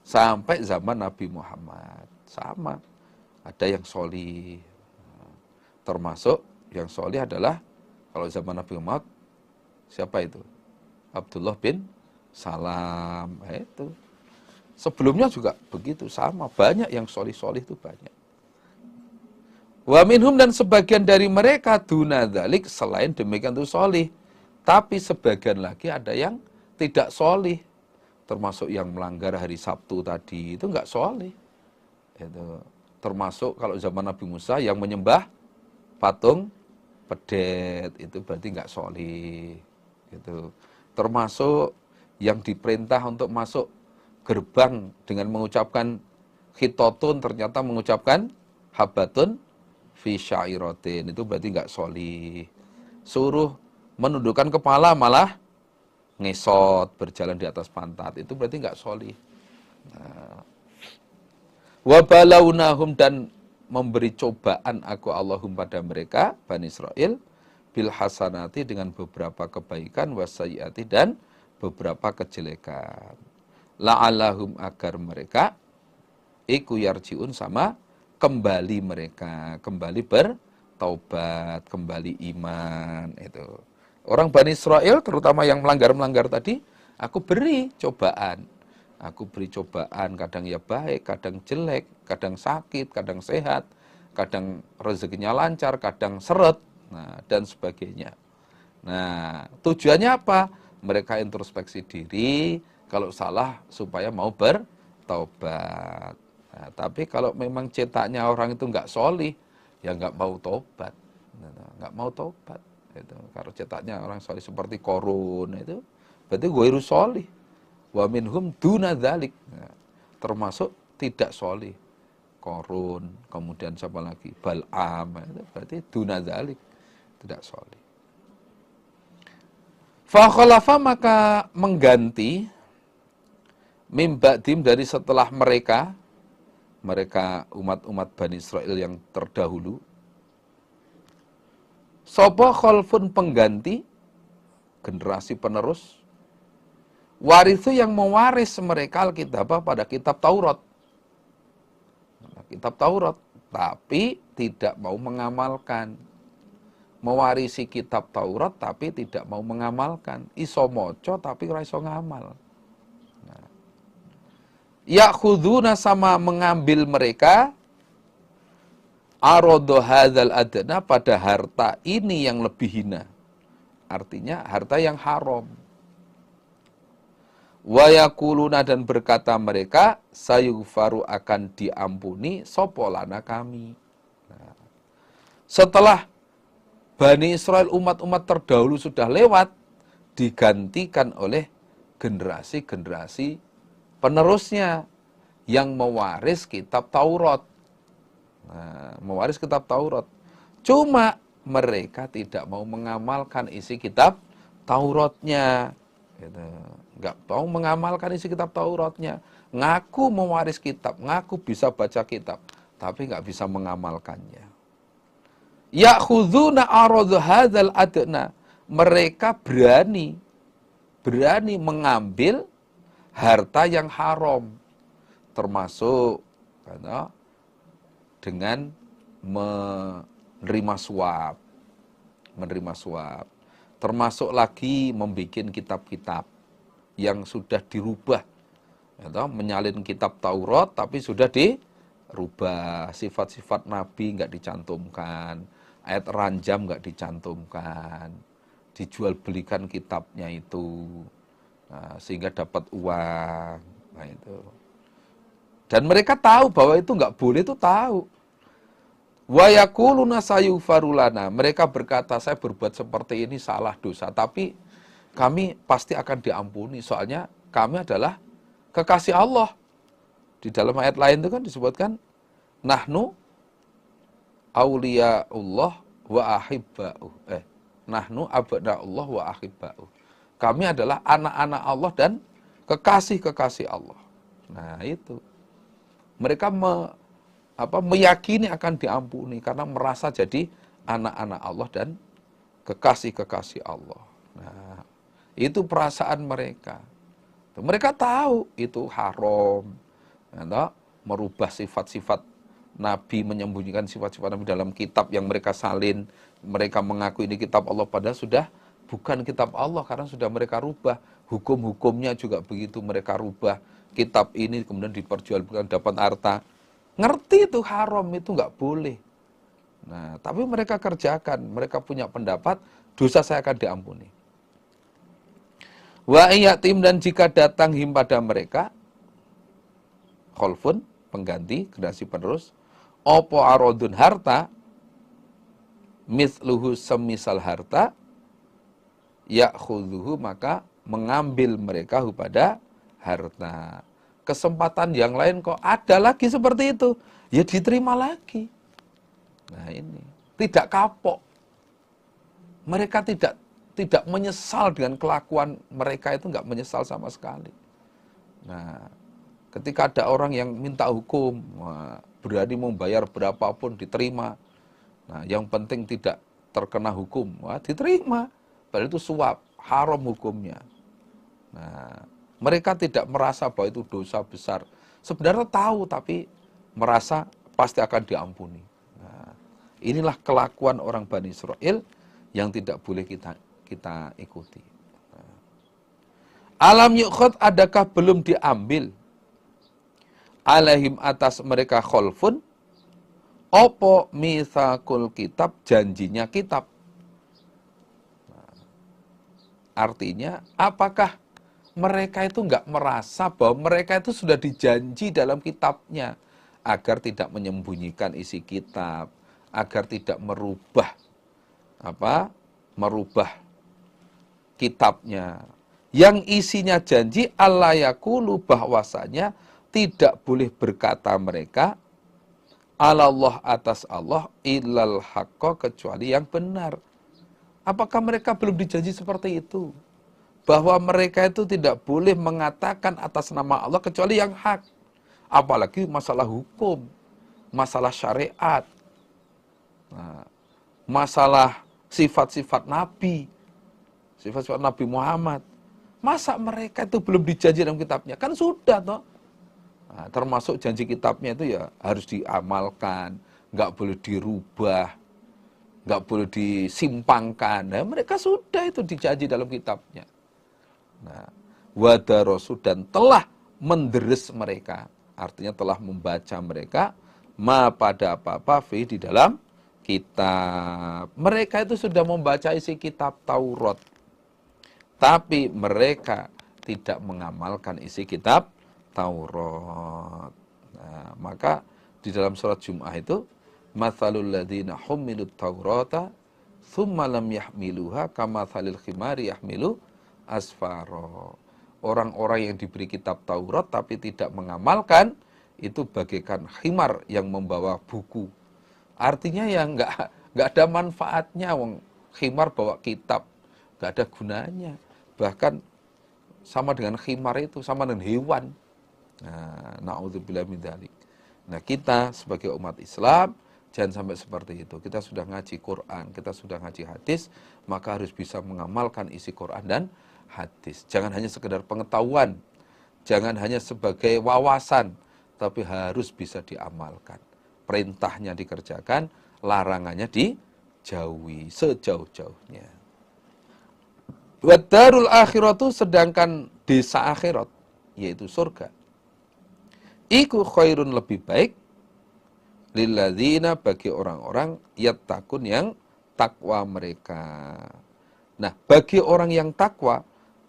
[SPEAKER 1] sampai zaman Nabi Muhammad sama, ada yang soleh. Termasuk yang soleh adalah kalau zaman Nabi Muhammad siapa itu? Abdullah bin Salam. Itu sebelumnya juga begitu, sama, banyak yang soleh-soleh itu banyak. Wa minhum, dan sebagian dari mereka dunadzalik, selain demikian itu solih. Tapi sebagian lagi ada yang tidak solih. Termasuk yang melanggar hari Sabtu tadi, itu enggak solih. Itu termasuk kalau zaman Nabi Musa yang menyembah patung pedet, itu berarti enggak solih. Gitu. Termasuk yang diperintah untuk masuk gerbang dengan mengucapkan khitotun, ternyata mengucapkan habatun fi syairatin, itu berarti enggak solih. Suruh menundukkan kepala malah ngesot, berjalan di atas pantat, itu berarti enggak solih. Wa balawnahum, dan memberi cobaan aku Allahum pada mereka, Bani Israel, bil hasanati, dengan beberapa kebaikan, wasayati, dan beberapa kejelekan. La'allahum, agar mereka iku yarjiun, sama kembali mereka, kembali bertaubat, kembali iman. Itu orang Bani Israel, terutama yang melanggar-melanggar tadi, aku beri cobaan. Aku beri cobaan, kadang ya baik, kadang jelek, kadang sakit, kadang sehat, kadang rezekinya lancar, kadang seret, nah, dan sebagainya. Nah, tujuannya apa? Mereka introspeksi diri, kalau salah supaya mau bertaubat. Nah, tapi kalau memang cetaknya orang itu nggak solih, ya nggak mau tobat. Nggak mau tobat. Itu. Kalau cetaknya orang solih seperti Korun, itu berarti ghairu solih. Wa minhum duna dzalik. Nah, termasuk tidak solih. Korun, kemudian siapa lagi? Bal'am, itu berarti duna dzalik, tidak solih. Fa khalafa, maka mengganti, mim ba'dim, dari setelah mereka umat-umat Bani Israel yang terdahulu, sapa khalfun, pengganti, generasi penerus, warithu, yang mewaris mereka alkitab, pada kitab Taurat. Kitab Taurat, tapi tidak mau mengamalkan. Mewarisi kitab Taurat tapi tidak mau mengamalkan. Iso moco tapi ora iso ngamal. Nah. Ya'khuduna, sama mengambil mereka, arodo hadzal adna, pada harta ini yang lebih hina. Artinya harta yang haram. Wa yaquluna, dan berkata mereka, sayughfaru, akan diampuni sopolana kami. Nah, setelah Bani Israel, umat-umat terdahulu sudah lewat, digantikan oleh generasi-generasi penerusnya yang mewaris kitab Taurat. Nah, mewaris kitab Taurat. Cuma mereka tidak mau mengamalkan isi kitab Tauratnya. Gitu. Nggak mau mengamalkan isi kitab Tauratnya. Ngaku mewaris kitab, ngaku bisa baca kitab, tapi nggak bisa mengamalkannya. Ya'khuduna aradha hadzal adna, mereka berani mengambil harta yang haram, termasuk dengan menerima suap, termasuk lagi membuat kitab-kitab yang sudah dirubah, menyalin kitab Taurat tapi sudah dirubah, sifat-sifat Nabi nggak dicantumkan, ayat ranjam nggak dicantumkan, dijual belikan kitabnya itu, nah, sehingga dapat uang. Nah, itu. Dan mereka tahu bahwa itu nggak boleh, itu tahu. Wa yaquluna sayughfarulana, mereka berkata, saya berbuat seperti ini salah, dosa, tapi kami pasti akan diampuni, soalnya kami adalah kekasih Allah. Di dalam ayat lain itu kan disebutkan nahnu auliyaullah wa ahibba'u. Nahnu abna'ullah wa ahibba'u. Kami adalah anak-anak Allah dan kekasih-kekasih Allah. Nah, itu. Mereka meyakini akan diampuni karena merasa jadi anak-anak Allah dan kekasih-kekasih Allah. Nah, itu perasaan mereka. Mereka tahu itu haram. Merubah sifat-sifat Nabi, menyembunyikan sifat-sifat Nabi dalam kitab yang mereka salin. Mereka mengaku ini kitab Allah, padahal sudah bukan kitab Allah karena sudah mereka rubah. Hukum-hukumnya juga begitu mereka rubah. Kitab ini kemudian diperjualbelikan dapat harta. Ngerti itu haram, itu nggak boleh. Nah, tapi mereka kerjakan, mereka punya pendapat, dosa saya akan diampuni. Wa iyatim, dan jika datang him pada mereka, kholfun, pengganti, generasi penerus, opo arodun, harta, misluhu, semisal harta, ya'khudhuhu, maka mengambil mereka pada harta. Kesempatan yang lain kok ada lagi seperti itu, ya diterima lagi. Nah, ini tidak kapok. Mereka tidak menyesal dengan kelakuan mereka, itu nggak menyesal sama sekali. Nah, ketika ada orang yang minta hukum, berani membayar berapapun diterima. Nah, yang penting tidak terkena hukum, diterima. Padahal itu suap, haram hukumnya. Nah, mereka tidak merasa bahwa itu dosa besar. Sebenarnya tahu, tapi merasa pasti akan diampuni. Nah, inilah kelakuan orang Bani Israel yang tidak boleh kita ikuti. Nah, alam yukhad, adakah belum diambil alaihim, atas mereka, kholfun, opo mitsaqul kitab, janjinya kitab. Nah, artinya apakah mereka itu enggak merasa bahwa mereka itu sudah dijanji dalam kitabnya agar tidak menyembunyikan isi kitab, agar tidak merubah kitabnya yang isinya janji, alla yaqulu, bahwasanya tidak boleh berkata mereka alallah, atas Allah, illal haqqa, kecuali yang benar. Apakah mereka belum dijanji seperti itu? Bahwa mereka itu tidak boleh mengatakan atas nama Allah kecuali yang hak. Apalagi masalah hukum, masalah syariat, masalah sifat-sifat Nabi, sifat-sifat Nabi Muhammad. Masa mereka itu belum dijanji dalam kitabnya? Kan sudah toh. Nah, termasuk janji kitabnya itu ya harus diamalkan, nggak boleh dirubah, nggak boleh disimpangkan. Nah, mereka sudah itu dijanji dalam kitabnya. Nah, wadarosu, dan telah menderes mereka, artinya telah membaca mereka, ma, pada apa-apa, fi, di dalam kitab. Mereka itu sudah membaca isi kitab Taurat, tapi mereka tidak mengamalkan isi kitab Taurat. Nah, maka di dalam surat Jum'ah itu, matsalul ladzina humilut taurata tsumma lam yahmiluha kamatsalil khimari yahmilu asfaro. Orang-orang yang diberi kitab Taurat tapi tidak mengamalkan, itu bagaikan khimar yang membawa buku. Artinya ya nggak ada manfaatnya. Wong khimar bawa kitab, nggak ada gunanya. Bahkan sama dengan khimar itu, sama dengan hewan. Nah, na'udzubillah min dzalik. Nah, kita sebagai umat Islam jangan sampai seperti itu. Kita sudah ngaji Quran, kita sudah ngaji hadis, maka harus bisa mengamalkan isi Quran dan hadis. Jangan hanya sekedar pengetahuan, jangan hanya sebagai wawasan, tapi harus bisa diamalkan. Perintahnya dikerjakan, larangannya dijauhi sejauh-jauhnya. Wa darul akhiratu, sedangkan desa akhirat, yaitu surga, iku khairun, lebih baik, lilladzina, bagi orang-orang, yattaqun, yang takwa mereka. Nah, bagi orang yang takwa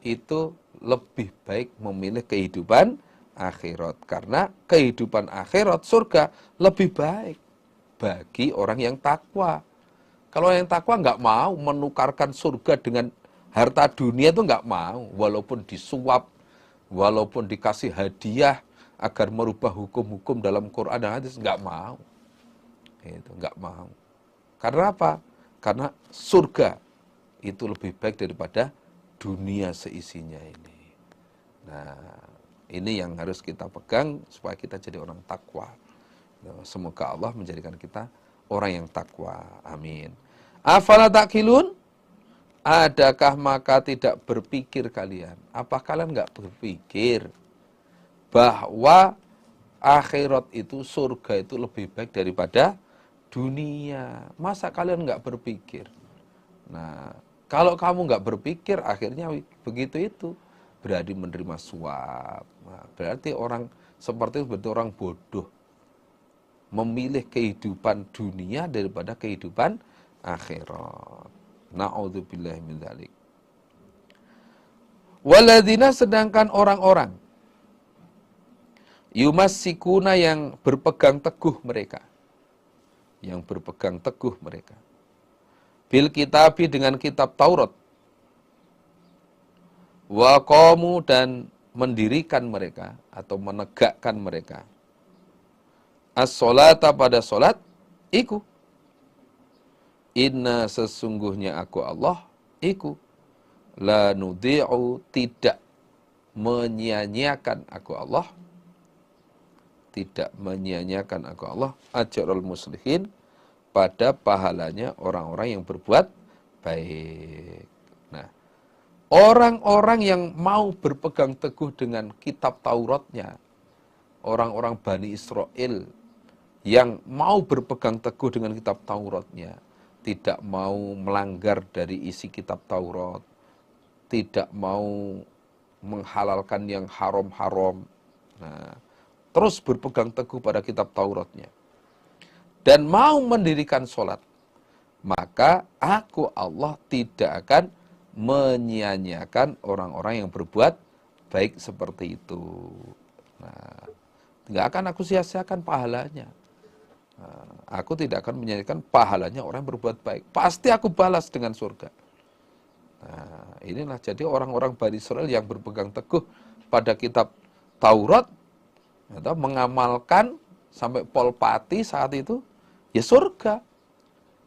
[SPEAKER 1] itu lebih baik memilih kehidupan akhirat, karena kehidupan akhirat, surga, lebih baik bagi orang yang takwa. Kalau yang takwa nggak mau menukarkan surga dengan harta dunia, itu nggak mau, walaupun disuap, walaupun dikasih hadiah agar merubah hukum-hukum dalam Quran dan hadis, nggak mau. Itu nggak mau. Karena apa? Karena surga itu lebih baik daripada dunia seisinya ini. Nah, ini yang harus kita pegang supaya kita jadi orang takwa. Semoga Allah menjadikan kita orang yang takwa. Amin. Afala ta'qilun? Adakah maka tidak berpikir kalian? Apa kalian nggak berpikir bahwa akhirat itu, surga itu lebih baik daripada dunia? Masa kalian nggak berpikir? Nah, kalau kamu nggak berpikir, akhirnya begitu itu. Berarti menerima suap. Nah, berarti orang seperti itu berarti orang bodoh. Memilih kehidupan dunia daripada kehidupan akhirat. Na'udzubillahi min dzalik. Waladina, sedangkan orang-orang yumassikuna, yang berpegang teguh mereka. Yang berpegang teguh mereka. Bil kitabi, dengan kitab Taurat. Wa qamu, dan mendirikan mereka atau menegakkan mereka. As-sholata, pada solat, iku. Inna, sesungguhnya aku Allah, iku. La nudhi'u, tidak menyia-nyiakan aku Allah. Tidak menyia-nyiakan aku Allah. Ajrul muslihin, pada pahalanya orang-orang yang berbuat baik. Nah, orang-orang yang mau berpegang teguh dengan kitab Tauratnya, orang-orang Bani Israel yang mau berpegang teguh dengan kitab Tauratnya, tidak mau melanggar dari isi kitab Taurat, tidak mau menghalalkan yang haram-haram, nah, terus berpegang teguh pada kitab Tauratnya, dan mau mendirikan sholat, maka aku Allah tidak akan menyia-nyiakan orang-orang yang berbuat baik seperti itu. Nah, tidak akan aku sia-siakan pahalanya. Nah, aku tidak akan menyia-nyiakan pahalanya orang yang berbuat baik. Pasti aku balas dengan surga. Nah, inilah jadi orang-orang Bani Israel yang berpegang teguh pada kitab Taurat, atau mengamalkan sampai polpati saat itu, ya surga.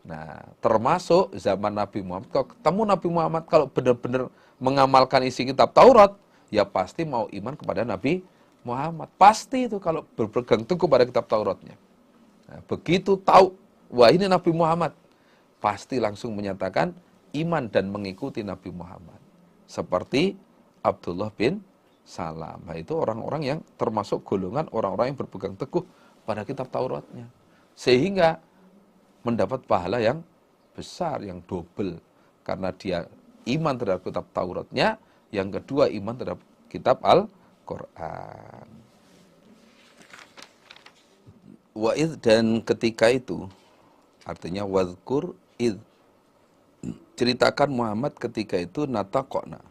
[SPEAKER 1] Nah, termasuk zaman Nabi Muhammad, kalau ketemu Nabi Muhammad, kalau benar-benar mengamalkan isi kitab Taurat, ya pasti mau iman kepada Nabi Muhammad. Pasti itu kalau berpegang teguh pada kitab Tauratnya. Nah, begitu tahu, wah ini Nabi Muhammad, pasti langsung menyatakan iman dan mengikuti Nabi Muhammad. Seperti Abdullah bin Salam. Nah, itu orang-orang yang termasuk golongan orang-orang yang berpegang teguh pada kitab Tauratnya. Sehingga mendapat pahala yang besar, yang double. Karena dia iman terhadap kitab Tauratnya, yang kedua iman terhadap kitab Al-Quran. Wa'idh, dan ketika itu, artinya wadhkur idh, ceritakan Muhammad ketika itu, nataqona,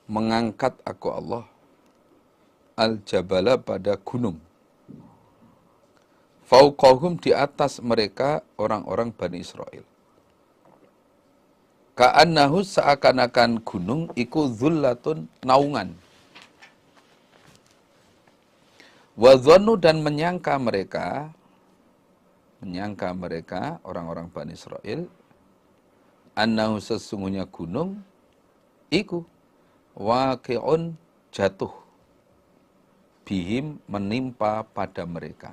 [SPEAKER 1] mengangkat aku Allah, al-jabala, pada gunung, fauqahum, di atas mereka orang-orang Bani Israel. Ka'annahu, seakan-akan gunung iku dhullatun, naungan. Wa dhannu, dan menyangka mereka orang-orang Bani Israel, annahu, sesungguhnya gunung iku waqi'un, jatuh, bihim, menimpa pada mereka.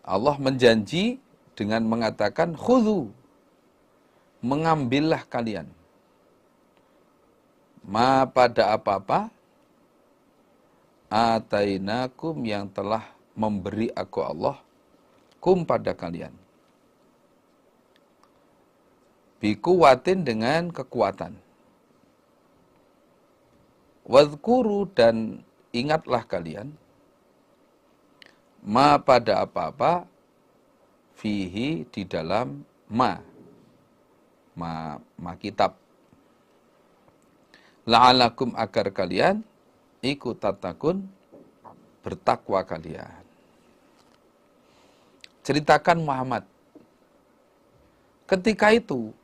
[SPEAKER 1] Allah menjanji dengan mengatakan khudhu, mengambillah kalian, ma, pada apa-apa, atainakum, yang telah memberi aku Allah, kum, pada kalian, bikuwatin, dengan kekuatan, wadhkuru, dan ingatlah kalian, ma, pada apa-apa, fihi, di dalam ma kitab, la'alakum, agar kalian ikut tatakun, bertakwa kalian. Ceritakan Muhammad, ketika itu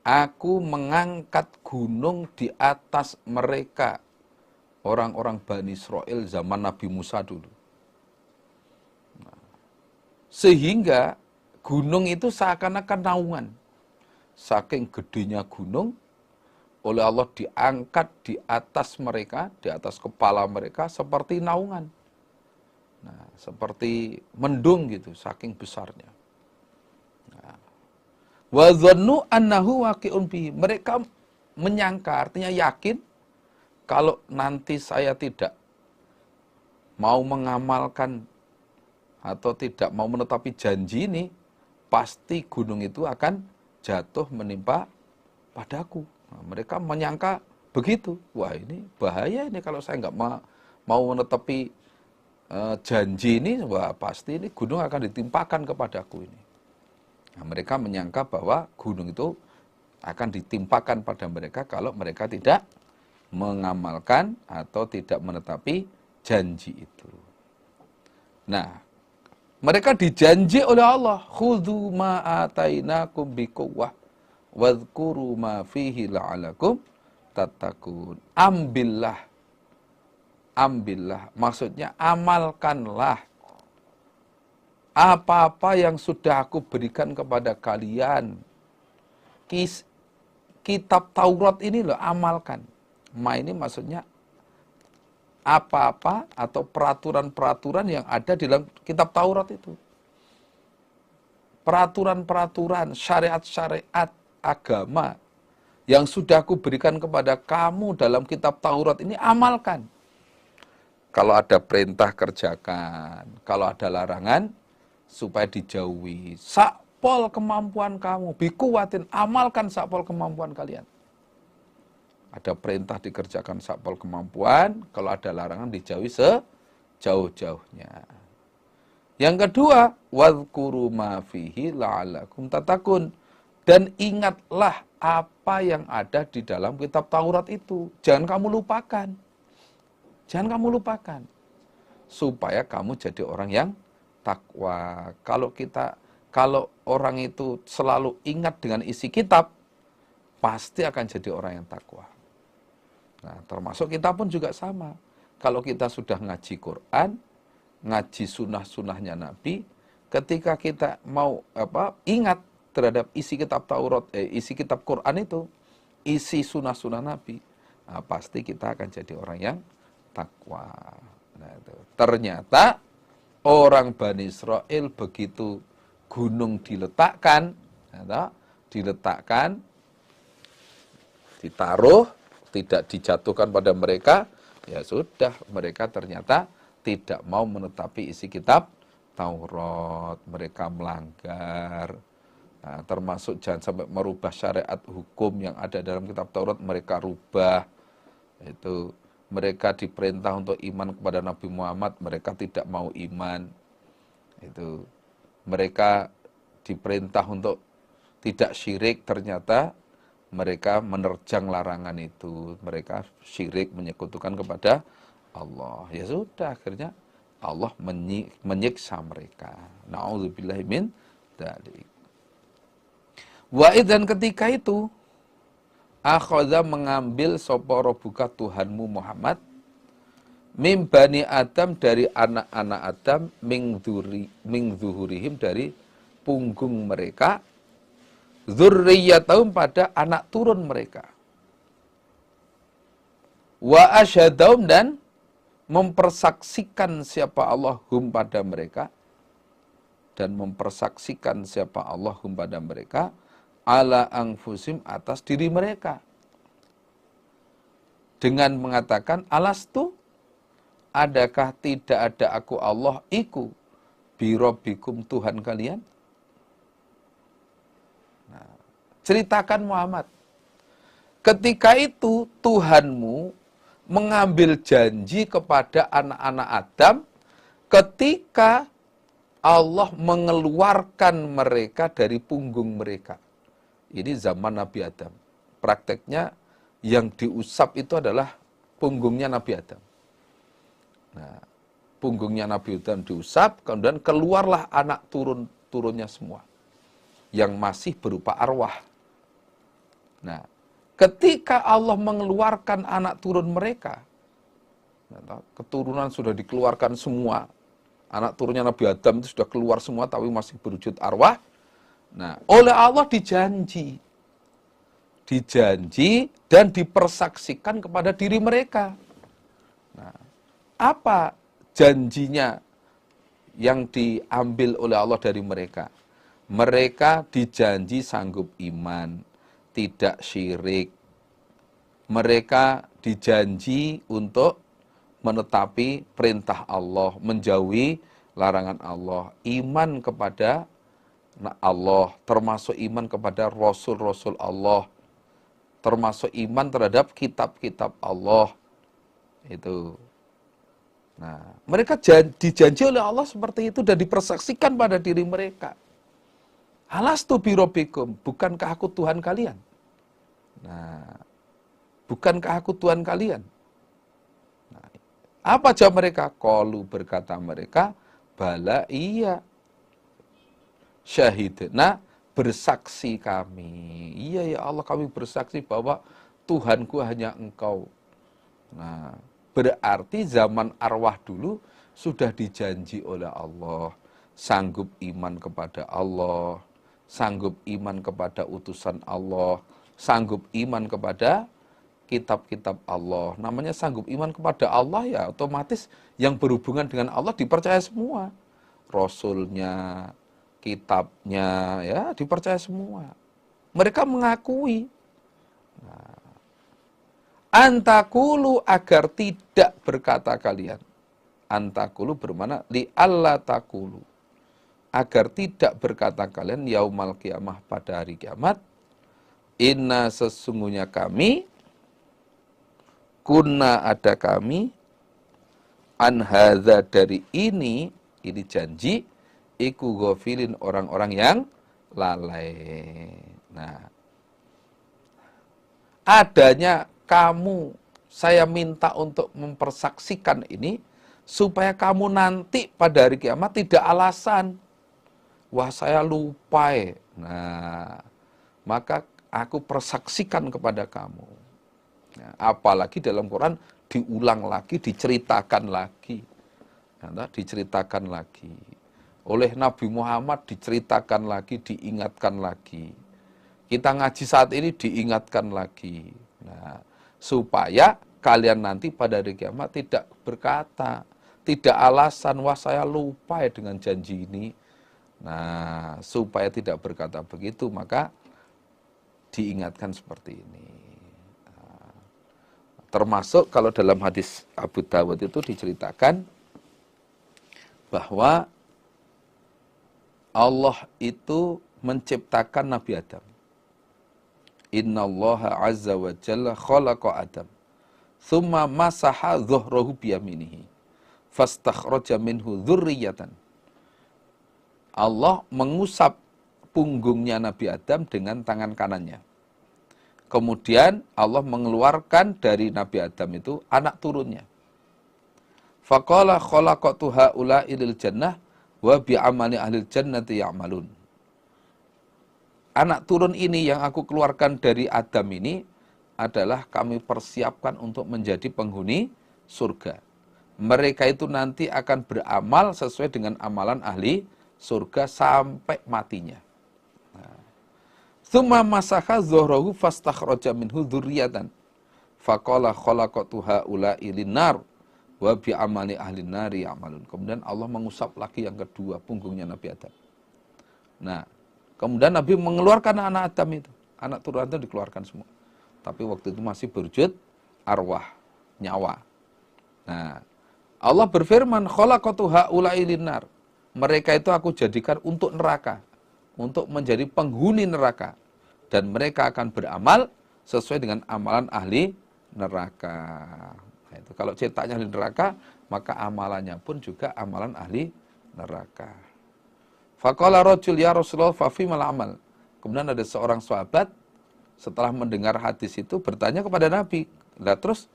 [SPEAKER 1] Aku mengangkat gunung di atas mereka. Orang-orang Bani Israel zaman Nabi Musa dulu. Sehingga gunung itu seakan-akan naungan. Saking gedenya gunung, oleh Allah diangkat di atas mereka, di atas kepala mereka seperti naungan. Nah, seperti mendung gitu, saking besarnya. Wa dhannu annahu waqi'un bihi. Mereka menyangka, artinya yakin, kalau nanti saya tidak mau mengamalkan atau tidak mau menetapi janji ini, pasti gunung itu akan jatuh menimpa padaku. Nah, mereka menyangka begitu. Wah, ini bahaya ini kalau saya nggak mau menetapi janji ini, wah pasti ini gunung akan ditimpakan kepadaku ini. Nah, mereka menyangka bahwa gunung itu akan ditimpakan pada mereka kalau mereka tidak mengamalkan atau tidak menetapi janji itu. Nah, mereka dijanji oleh Allah, khudzu ma atainakum biquwwah wadhkuru ma fihi la'alakum tattaqun. Ambillah, maksudnya amalkanlah apa-apa yang sudah aku berikan kepada kalian. Kitab Taurat ini loh, amalkan. Ma ini maksudnya apa-apa atau peraturan-peraturan yang ada di dalam kitab Taurat itu. Peraturan-peraturan, syariat-syariat agama yang sudah aku berikan kepada kamu dalam kitab Taurat ini, amalkan. Kalau ada perintah, kerjakan. Kalau ada larangan, supaya dijauhi. Sakpol kemampuan kamu, bikuwatin, amalkan sakpol kemampuan kalian. Ada perintah dikerjakan sakpol kemampuan, kalau ada larangan dijauhi sejauh-jauhnya. Yang kedua, wadhkuru ma fihi la'alakum tattaqun. Dan ingatlah apa yang ada di dalam kitab Taurat itu. Jangan kamu lupakan. Jangan kamu lupakan. Supaya kamu jadi orang yang takwa. Kalau orang itu selalu ingat dengan isi kitab, pasti akan jadi orang yang takwa. Nah, termasuk kita pun juga sama. Kalau kita sudah ngaji Quran, ngaji sunnah-sunnahnya Nabi, ketika kita mau ingat terhadap isi kitab Taurat, isi kitab Quran itu, isi sunnah-sunnah Nabi, nah, pasti kita akan jadi orang yang takwa. Nah, itu. Ternyata orang Bani Israel begitu gunung diletakkan, ditaruh, tidak dijatuhkan pada mereka, ya sudah, mereka ternyata tidak mau menetapi isi kitab Taurat, mereka melanggar. Nah, termasuk jangan sampai merubah syariat hukum yang ada dalam kitab Taurat, mereka rubah. Itu mereka diperintah untuk iman kepada Nabi Muhammad, mereka tidak mau iman. Itu mereka diperintah untuk tidak syirik, ternyata mereka menerjang larangan itu. Mereka syirik, menyekutukan kepada Allah. Ya sudah, akhirnya Allah menyiksa mereka. Na'udzubillahi min dzalik. Dan ketika itu, akhadha mengambil sapa rabbuka Tuhanmu Muhammad, mim bani Adam, dari anak-anak Adam, min zuhurihim, dari punggung mereka, dzurriyyatahum, pada anak turun mereka, wa asyhadahum, dan mempersaksikan siapa Allah hum, pada mereka, dan mempersaksikan siapa Allah hum, pada mereka, ala anfusim, atas diri mereka, dengan mengatakan, alastu, adakah tidak ada aku Allah iku birabbikum, Tuhan kalian. Nah, ceritakan Muhammad, ketika itu Tuhanmu mengambil janji kepada anak-anak Adam ketika Allah mengeluarkan mereka dari punggung mereka. Ini zaman Nabi Adam. Prakteknya yang diusap itu adalah punggungnya Nabi Adam. Nah, punggungnya Nabi Adam diusap, kemudian keluarlah anak turunnya semua, yang masih berupa arwah. Nah, ketika Allah mengeluarkan anak turun mereka, keturunan sudah dikeluarkan semua, anak turunnya Nabi Adam itu sudah keluar semua, tapi masih berwujud arwah. Nah, oleh Allah dijanji dan dipersaksikan kepada diri mereka. Nah, apa janjinya yang diambil oleh Allah dari mereka? Mereka dijanji sanggup iman, tidak syirik. Mereka dijanji untuk menetapi perintah Allah, menjauhi larangan Allah, iman kepada Allah, termasuk iman kepada Rasul-Rasul Allah, termasuk iman terhadap kitab-kitab Allah. Itu. Nah, mereka dijanji oleh Allah seperti itu dan dipersaksikan pada diri mereka. Alastu birabbikum, bukankah aku Tuhan kalian? Nah, bukankah aku Tuhan kalian? Nah, apa jawab mereka? Qalu, berkata mereka, bala, iya. Syahidna, bersaksi kami. Iya ya Allah, kami bersaksi bahwa Tuhanku hanya Engkau. Nah, berarti zaman arwah dulu sudah dijanji oleh Allah, sanggup iman kepada Allah, sanggup iman kepada utusan Allah, sanggup iman kepada kitab-kitab Allah. Namanya sanggup iman kepada Allah ya otomatis yang berhubungan dengan Allah dipercaya semua. Rasulnya, kitabnya, ya dipercaya semua. Mereka mengakui. Nah, antakulu, agar tidak berkata kalian. Antakulu bermana li alla takulu, agar tidak berkata kalian yaumal kiamah, pada hari kiamat, inna, sesungguhnya kami, kunna, ada kami, an hadza, dari ini janji, iku ghafilin, orang-orang yang lalai. Nah, adanya kamu, saya minta untuk mempersaksikan ini, supaya kamu nanti pada hari kiamat tidak alasan, wah saya lupa ya. Nah, maka aku persaksikan kepada kamu. Nah, apalagi dalam Quran diulang lagi, diceritakan lagi. Nah, diceritakan lagi. Oleh Nabi Muhammad diceritakan lagi, diingatkan lagi. Kita ngaji saat ini diingatkan lagi. Nah, supaya kalian nanti pada hari kiamat tidak berkata, tidak alasan, wah saya lupa ya dengan janji ini. Nah, supaya tidak berkata begitu, maka diingatkan seperti ini. Nah, termasuk kalau dalam hadis Abu Dawud itu diceritakan bahwa Allah itu menciptakan Nabi Adam. Innallaha azza wa jalla khalaqa Adam, thumma masaha dhuhrahu biyaminihi, fastakhraja minhu dzurriyyatan. Allah mengusap punggungnya Nabi Adam dengan tangan kanannya. Kemudian Allah mengeluarkan dari Nabi Adam itu anak turunnya. Faqala khalaqatu haula'i lil jannah wa bi'amali ahlil jannati ya'malun. Anak turun ini yang aku keluarkan dari Adam ini adalah kami persiapkan untuk menjadi penghuni surga. Mereka itu nanti akan beramal sesuai dengan amalan ahli surga sampai matinya. Tsumma masakha dhuhrahu fastakhraja minhu dzurriyyatan. Faqala khalaqatu haula'i lin-nar wa bi'amali ahlin nari ya'malun. Kemudian Allah mengusap lagi yang kedua punggungnya Nabi Adam. Nah, kemudian Nabi mengeluarkan anak Adam itu. Anak turun itu dikeluarkan semua. Tapi waktu itu masih berwujud arwah, nyawa. Nah, Allah berfirman, khalaqatu haula'i lin-nar. Mereka itu aku jadikan untuk neraka, untuk menjadi penghuni neraka, dan mereka akan beramal sesuai dengan amalan ahli neraka. Nah, itu kalau cetaknya ahli neraka, maka amalannya pun juga amalan ahli neraka. Faqala rajul ya Rasulullah fa fimal amal. Kemudian ada seorang sahabat setelah mendengar hadis itu bertanya kepada Nabi, "Lah terus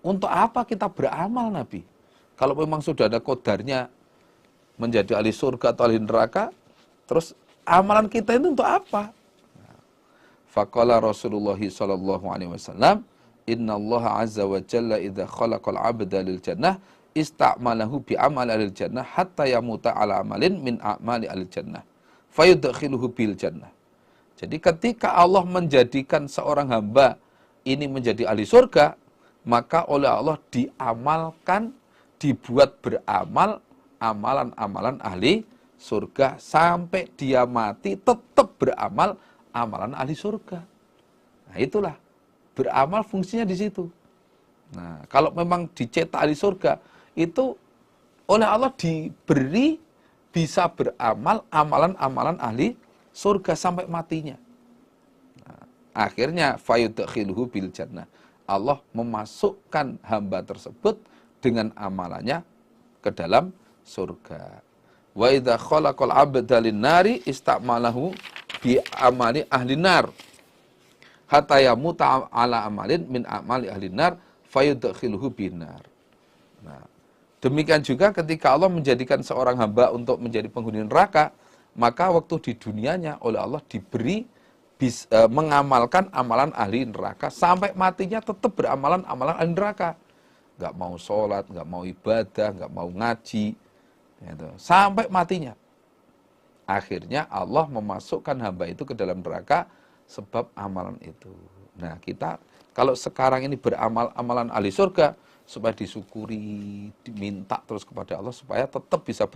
[SPEAKER 1] untuk apa kita beramal, Nabi? Kalau memang sudah ada qadarnya menjadi ahli surga atau ahli neraka, terus amalan kita itu untuk apa?" Faqala Rasulullah sallallahu alaihi wasallam, "Innallaha azza wa jalla idza khalaqal 'abda lil jannah ista'malahu bi amali ahli jannah hatta yamuta ala amalin min a'mali ahli jannah fayudkhiluhu bil jannah." Jadi ketika Allah menjadikan seorang hamba ini menjadi ahli surga, maka oleh Allah diamalkan, dibuat beramal amalan-amalan ahli surga sampai dia mati tetap beramal amalan ahli surga. Nah, itulah beramal fungsinya di situ. Nah, kalau memang dicetak ahli surga, itu oleh Allah diberi bisa beramal amalan-amalan ahli surga sampai matinya. Nah, akhirnya fayudkhiluhu bil jannah. Allah memasukkan hamba tersebut dengan amalannya ke dalam surga. Wa idza khalaqal 'abda lin-nari ista'malahu bi amali ahli nar hatta yamuta ala amalin min amali ahli nar fayudkhiluhu binar. Nah, demikian juga ketika Allah menjadikan seorang hamba untuk menjadi penghuni neraka, maka waktu di dunianya oleh Allah diberi mengamalkan amalan ahli neraka sampai matinya tetap beramalan amalan ahli neraka. Enggak mau sholat, enggak mau ibadah, enggak mau ngaji, gitu, sampai matinya. Akhirnya Allah memasukkan hamba itu ke dalam neraka sebab amalan itu. Nah, kita kalau sekarang ini beramal amalan ahli surga, supaya disyukuri, diminta terus kepada Allah supaya tetap bisa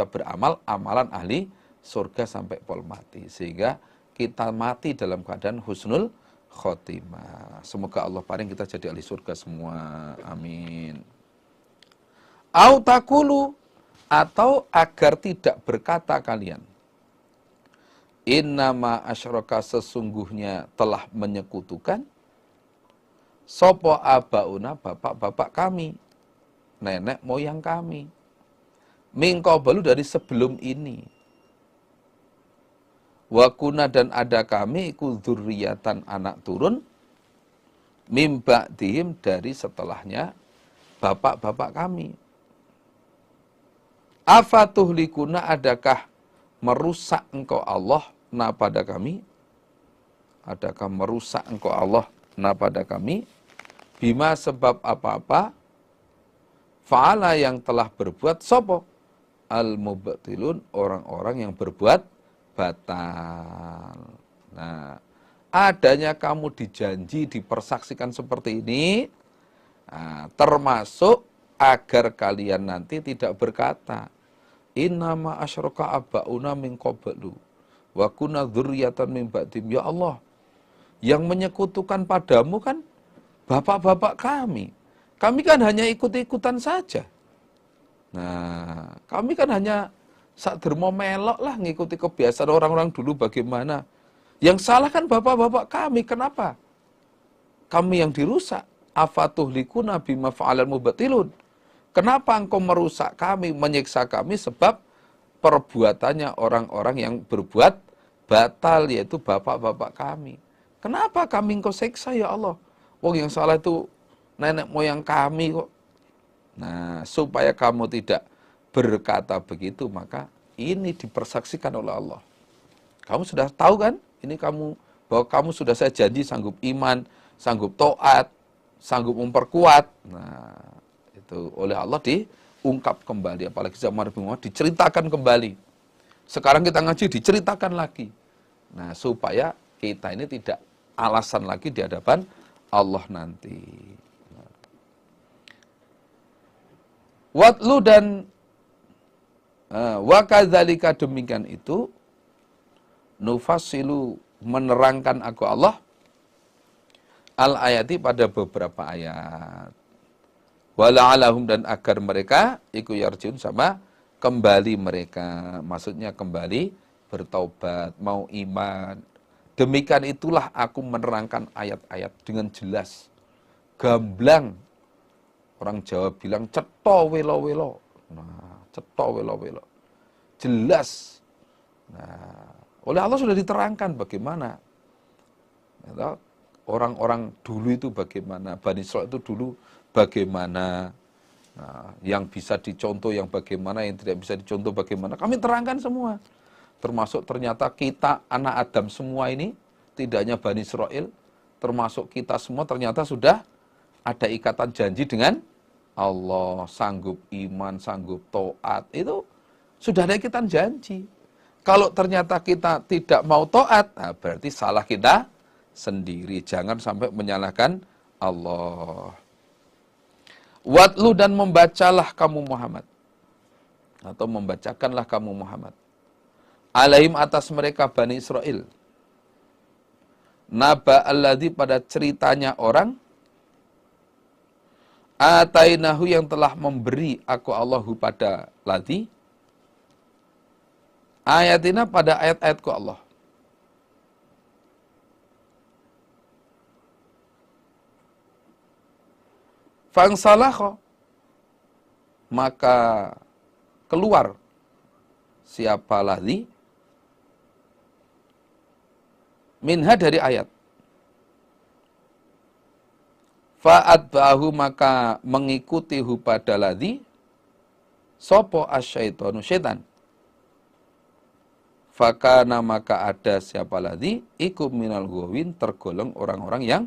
[SPEAKER 1] beramal amalan ahli surga sampai pol mati, sehingga kita mati dalam keadaan husnul khotimah. Semoga Allah paling kita jadi ahli surga semua. Amin. Au taqulu, atau agar tidak berkata kalian, innama asyraka, sesungguhnya telah menyekutukan, sopo abauna, bapak-bapak kami, nenek moyang kami, min qablu, dari sebelum ini, wa kuna, dan ada kami, iku dzurriatan, anak turun, mim ba'dihim, dari setelahnya bapak-bapak kami. Afatuhlikuna, adakah merusak engkau Allah na pada kami? Adakah merusak engkau Allah na pada kami? Bima, sebab apa-apa, fa'ala, yang telah berbuat, sopo al-mubtilun, orang-orang yang berbuat batal. Nah, adanya kamu dijanji, dipersaksikan seperti ini, nah, termasuk agar kalian nanti tidak berkata, innama asyraka abauna min qablu wa kunna dzurriatan min ba'dim. Ya Allah, yang menyekutukan padamu kan bapak-bapak kami. Kami kan hanya ikut-ikutan saja. Nah, kami kan hanya sak dermo melok lah ngikuti kebiasaan orang-orang dulu bagaimana. Yang salah kan bapak-bapak kami. Kenapa kami yang dirusak? Afatuhlikuna bima fa'alal mubtilun. Kenapa engkau merusak kami, menyiksa kami, sebab perbuatannya orang-orang yang berbuat batal, yaitu bapak-bapak kami. Kenapa kami engkau siksa ya Allah? Wong yang salah itu nenek moyang kami kok. Nah, supaya kamu tidak berkata begitu, maka ini dipersaksikan oleh Allah. Kamu sudah tahu kan? Ini bahwa kamu sudah saya janji sanggup iman, sanggup taat, sanggup memperkuat. Nah, itu oleh Allah diungkap kembali, apalagi zaman Nabi Muhammad diceritakan kembali. Sekarang kita ngaji diceritakan lagi. Nah, supaya kita ini tidak alasan lagi di hadapan Allah nanti. Watlu, dan wa kadzalika, demikian itu, nufassilu, menerangkan aku Allah, al ayati, pada beberapa ayat. Wala'alahum, dan agar mereka iku yarjiun, sama kembali mereka, maksudnya kembali bertaubat, mau iman. Demikian itulah aku menerangkan ayat-ayat dengan jelas, gamblang. Orang Jawa bilang cetha welo-welo. Nah, cetha welo-welo, jelas. Nah, oleh Allah sudah diterangkan bagaimana orang-orang dulu itu, bagaimana Bani Israil itu dulu bagaimana, nah, yang bisa dicontoh, yang bagaimana, yang tidak bisa dicontoh bagaimana, kami terangkan semua. termasuk ternyata kita anak Adam semua ini, tidak hanya Bani Israel, termasuk kita semua ternyata sudah ada ikatan janji dengan Allah, sanggup iman, sanggup taat, itu sudah ada ikatan janji. Kalau ternyata kita tidak mau taat, nah berarti salah kita sendiri. Jangan sampai menyalahkan Allah. Watlu dan membacalah kamu Muhammad. Atau membacakanlah kamu Muhammad. Alaihim atas mereka Bani Israel. Naba alladzi pada ceritanya orang. Atainahu yang telah memberi aku Allahu pada ladzi. Ayatina pada ayat-ayatku Allah. Fangsalakho, maka keluar siapa ladzi minha dari ayat. Fa'atba'ahu maka mengikuti hu pada ladzi sopo asyaitonu syaitan. Fakana maka ada siapa ladzi iku minal ghawin tergolong orang-orang yang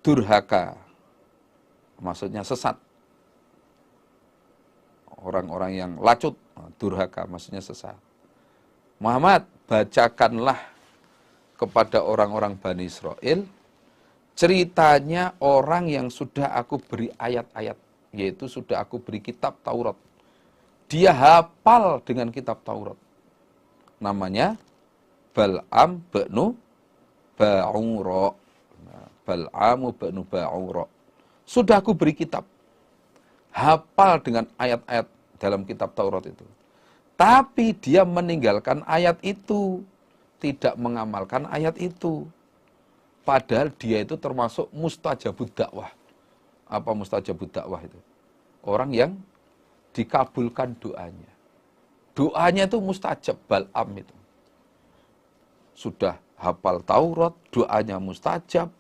[SPEAKER 1] durhaka. Maksudnya sesat. Orang-orang yang lacut, durhaka maksudnya sesat. Muhammad, bacakanlah kepada orang-orang Bani Israel ceritanya orang yang sudah aku beri ayat-ayat, yaitu sudah aku beri kitab Taurat. Dia hafal dengan kitab Taurat. Namanya Bal'am bin Ba'ura. Bal'amu bin Ba'ura. Sudah aku beri kitab. Hafal dengan ayat-ayat dalam kitab Taurat itu. Tapi dia meninggalkan ayat itu. Tidak mengamalkan ayat itu. Padahal dia itu termasuk mustajabud dakwah. Apa mustajabud dakwah itu? Orang yang dikabulkan doanya. Doanya itu mustajab, Bal'am itu. Sudah hafal Taurat, doanya mustajab.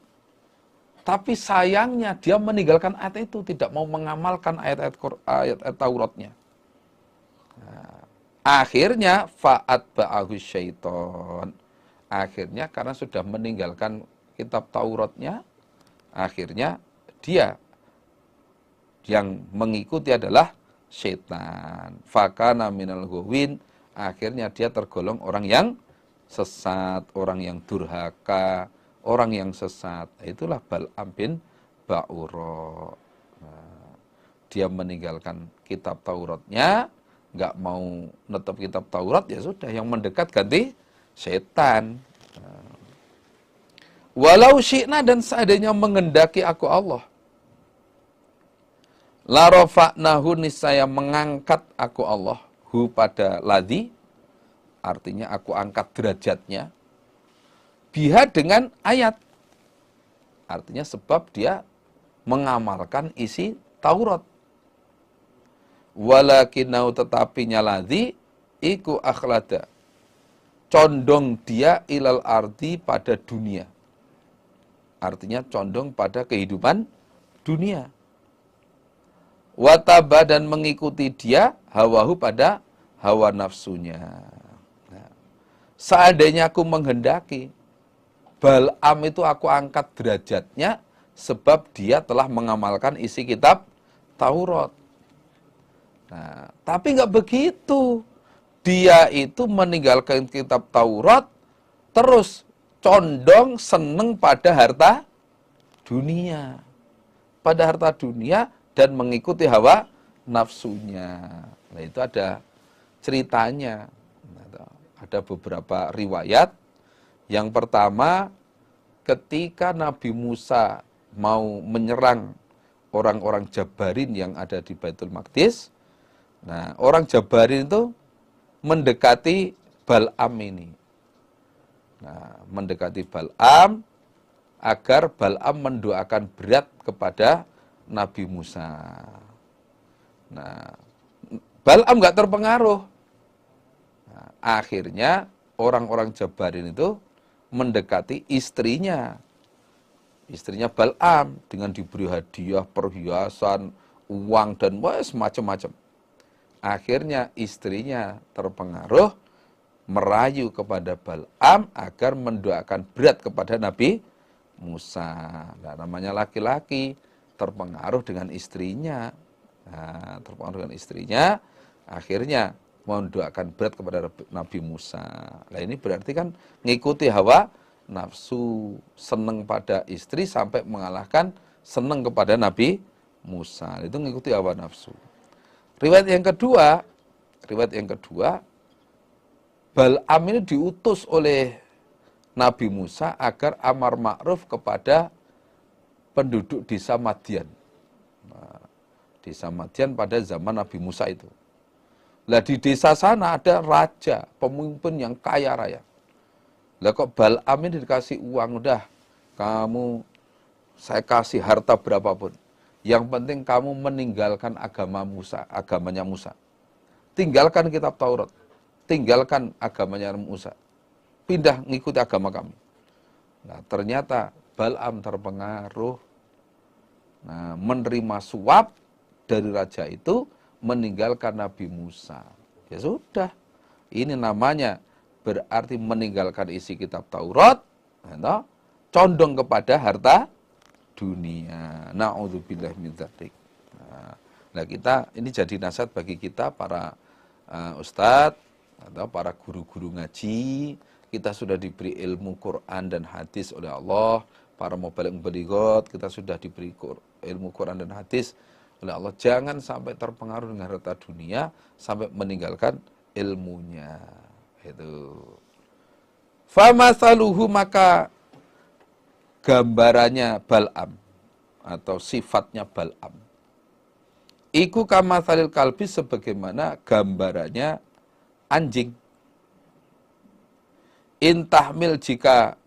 [SPEAKER 1] Tapi sayangnya dia meninggalkan ayat itu, tidak mau mengamalkan ayat-ayat Tauratnya. Nah, akhirnya fa'at ba'ahu syaiton. Akhirnya karena sudah meninggalkan kitab Tauratnya, akhirnya dia yang mengikuti adalah syaitan. Fakana minal ghawin. Akhirnya dia tergolong orang yang sesat, orang yang durhaka, orang yang sesat. Itulah Bal'am bin Ba'ura. Nah, dia meninggalkan kitab Tauratnya, nggak mau netep kitab Taurat, ya sudah, yang mendekat ganti setan. Nah, walau syi'na dan seandainya mengendaki aku Allah, la rafa'nahu niscaya mengangkat aku Allah, hu pada ladzi, artinya aku angkat derajatnya, biha dengan ayat. Artinya sebab dia mengamalkan isi Taurat. Walakinau tetapinya ladzi iku akhlada. Condong dia ilal ardi pada dunia. Artinya condong pada kehidupan dunia. Wataba dan mengikuti dia hawahu pada hawa nafsunya. Nah, seandainya aku menghendaki, Bal'am itu aku angkat derajatnya sebab dia telah mengamalkan isi kitab Taurat. Nah, tapi nggak begitu. Dia itu meninggalkan kitab Taurat, terus condong seneng pada harta dunia. Pada harta dunia dan mengikuti hawa nafsunya. Nah, itu ada ceritanya. Ada beberapa riwayat. Yang pertama, ketika Nabi Musa mau menyerang orang-orang Jabarin yang ada di Baitul Maqdis, nah, orang Jabarin itu mendekati Bal'am ini. Nah, mendekati Bal'am agar Bal'am mendoakan berat kepada Nabi Musa. Nah, Bal'am nggak terpengaruh. Nah, akhirnya orang-orang Jabarin itu mendekati istrinya. Istrinya Bal'am dengan diberi hadiah, perhiasan, uang, dan macam-macam. Akhirnya istrinya terpengaruh, merayu kepada Bal'am agar mendoakan berat kepada Nabi Musa. Nah, namanya laki-laki terpengaruh dengan istrinya. Nah, terpengaruh dengan istrinya, akhirnya mendoakan berat kepada Nabi Musa. Nah, ini berarti kan ngikuti hawa nafsu, seneng pada istri sampai mengalahkan seneng kepada Nabi Musa. Itu ngikuti hawa nafsu. Riwayat yang kedua, Bal'am ini diutus oleh Nabi Musa agar amar ma'ruf kepada penduduk desa Madian. Nah, desa Madian pada zaman Nabi Musa itu. Lah di desa sana ada raja, pemimpin yang kaya raya. Lah kok Bal'am ini dikasih uang, udah kamu saya kasih harta berapapun. Yang penting kamu meninggalkan agama Musa, agamanya Musa. Tinggalkan kitab Taurat, tinggalkan agamanya Musa. Pindah ngikuti agama kami. Nah, ternyata Bal'am terpengaruh, nah, menerima suap dari raja itu, meninggalkan Nabi Musa. Ya sudah, ini namanya berarti meninggalkan isi kitab Taurat, ya, condong kepada harta dunia. Na'udzubillah min dzalik. Nah, kita ini jadi nasihat bagi kita para ustadz atau para guru-guru ngaji. Kita sudah diberi ilmu Quran dan hadis oleh Allah. Para mubaligh mubalighat, kita sudah diberi ilmu Quran dan hadis oleh Allah. Jangan sampai terpengaruh dengan harta dunia sampai meninggalkan ilmunya. Itu. Famasaluhu, maka gambarannya Bal'am atau sifatnya Bal'am. Iku kamatsalil kalbi, sebagaimana gambarannya anjing. Intahmil, jika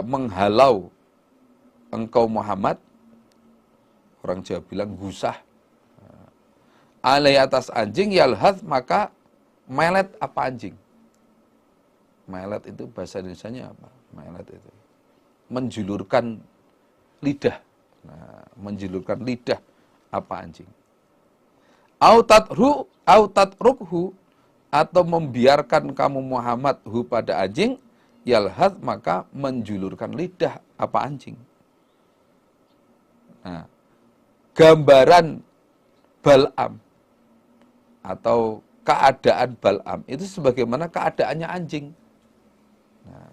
[SPEAKER 1] menghalau engkau Muhammad, orang Jawa bilang gusah, alai atas anjing, yalhath, maka melet apa anjing. Melet itu bahasa Indonesianya apa? Melet itu menjulurkan lidah. Nah, menjulurkan lidah apa anjing. Autatruhu, atau membiarkan kamu Muhammad hu pada anjing, yalhath, maka menjulurkan lidah apa anjing. Nah, gambaran Bal'am atau keadaan Bal'am itu sebagaimana keadaannya anjing. Nah,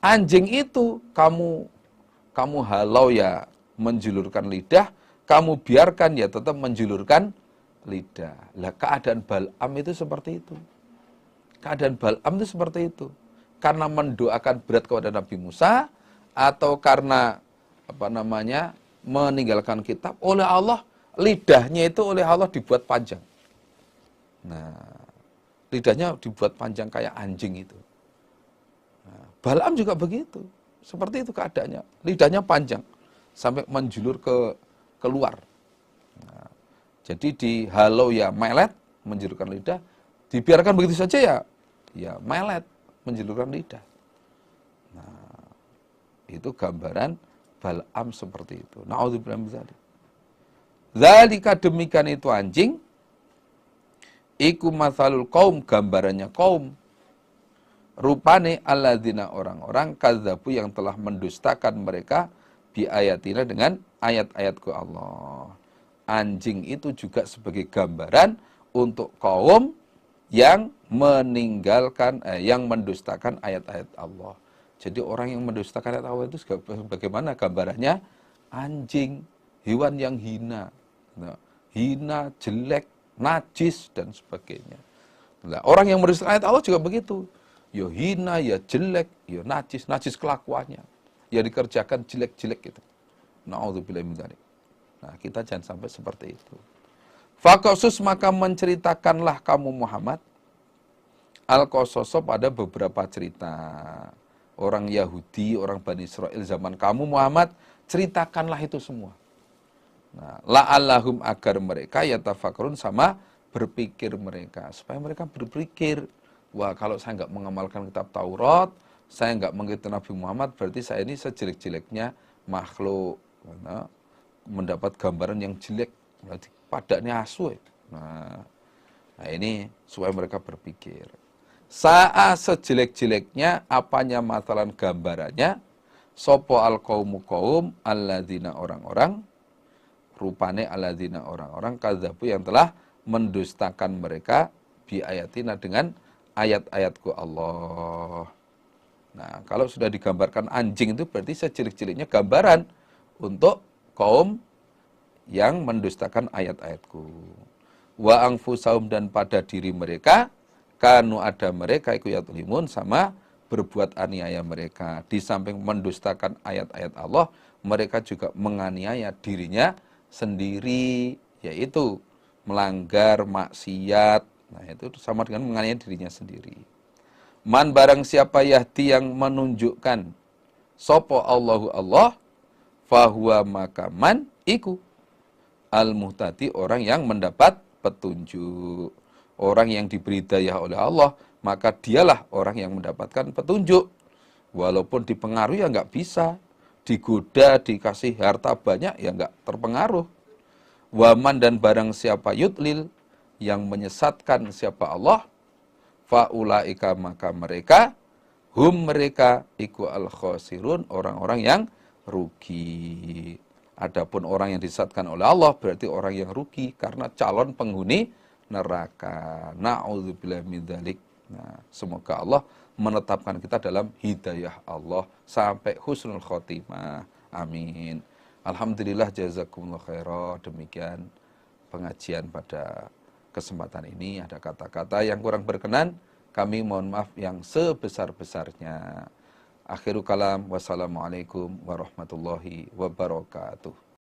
[SPEAKER 1] anjing itu kamu halau ya menjulurkan lidah, kamu biarkan ya tetap menjulurkan lidah. Lah keadaan Bal'am itu seperti itu. Keadaan Bal'am itu seperti itu. Karena mendoakan berat kepada Nabi Musa, atau karena meninggalkan kitab, oleh Allah lidahnya itu oleh Allah dibuat panjang. Nah, lidahnya dibuat panjang kayak anjing itu. Nah, Bal'am juga begitu. Seperti itu keadaannya. Lidahnya panjang sampai menjulur keluar. Nah, jadi dihalau ya melet, menjulurkan lidah, dibiarkan begitu saja ya melet, menjulurkan lidah. Nah, itu gambaran Bal'am seperti itu. Na'udzubillah min dzalik. Dzalika, demikian itu anjing, iku matsalul qaum, gambarannya kaum, rupane alladzina, orang-orang, kadzabu, yang telah mendustakan mereka, bi ayatina, dengan ayat-ayatku Allah. Anjing itu juga sebagai gambaran untuk kaum yang meninggalkan, yang mendustakan ayat-ayat Allah. Jadi orang yang mendustakan ayat Allah itu bagaimana gambarannya? Anjing, hewan yang hina. Nah, hina, jelek, najis, dan sebagainya. Nah, orang yang mendustakan ayat Allah juga begitu. Ya hina, ya jelek, ya najis, najis kelakuannya. Ya dikerjakan jelek-jelek gitu. Na'udzubillah min dzalik. Nah, kita jangan sampai seperti itu. Faqasus, maka menceritakanlah kamu Muhammad al-qasoso, pada beberapa cerita. Orang Yahudi, orang Bani Israel zaman kamu Muhammad, ceritakanlah itu semua. Nah, la'allahum, agar mereka yatafakkarun, sama berpikir mereka. Supaya mereka berpikir, wah kalau saya nggak mengamalkan kitab Taurat, saya nggak mengikuti Nabi Muhammad, berarti saya ini sejelek-jeleknya makhluk. Nah, mendapat gambaran yang jelek, berarti padanya asu. Nah, ini supaya mereka berpikir. Sa'a sejelek-jeleknya apanya matalan gambarannya sopo al qaumu qaum alladzina orang-orang rupane alladzina orang-orang kadzabu yang telah mendustakan mereka bi ayatina dengan ayat-ayatku Allah. Nah, kalau sudah digambarkan anjing itu berarti sejelek-jeleknya gambaran untuk kaum yang mendustakan ayat-ayatku. Wa angfusahum dan pada diri mereka kanu ada mereka iku yatlimun sama berbuat aniaya mereka. Di samping mendustakan ayat-ayat Allah, mereka juga menganiaya dirinya sendiri, yaitu melanggar maksiat. Nah, itu sama dengan menganiaya dirinya sendiri. Man barang siapa yahdi yang menunjukkan sopo Allahu Allah, fahuwa maka man iku al-muhtadi orang yang mendapat petunjuk. Orang yang diberi hidayah oleh Allah, maka dialah orang yang mendapatkan petunjuk. Walaupun dipengaruhi ya nggak bisa. Digoda, dikasih harta banyak ya nggak terpengaruh. Waman dan barang siapa yudlil yang menyesatkan siapa Allah, faulaika maka mereka, mereka iku al-khosirun orang-orang yang rugi. Adapun orang yang disesatkan oleh Allah berarti orang yang rugi karena calon penghuni neraka. Na'udzubillah min dzalik. Nah, semoga Allah menetapkan kita dalam hidayah Allah sampai husnul khotimah. Amin. Alhamdulillah jazakumullah khairan. Demikian pengajian pada kesempatan ini. Ada kata-kata yang kurang berkenan, kami mohon maaf yang sebesar-besarnya. Akhirul kalam, wassalamualaikum warahmatullahi wabarakatuh.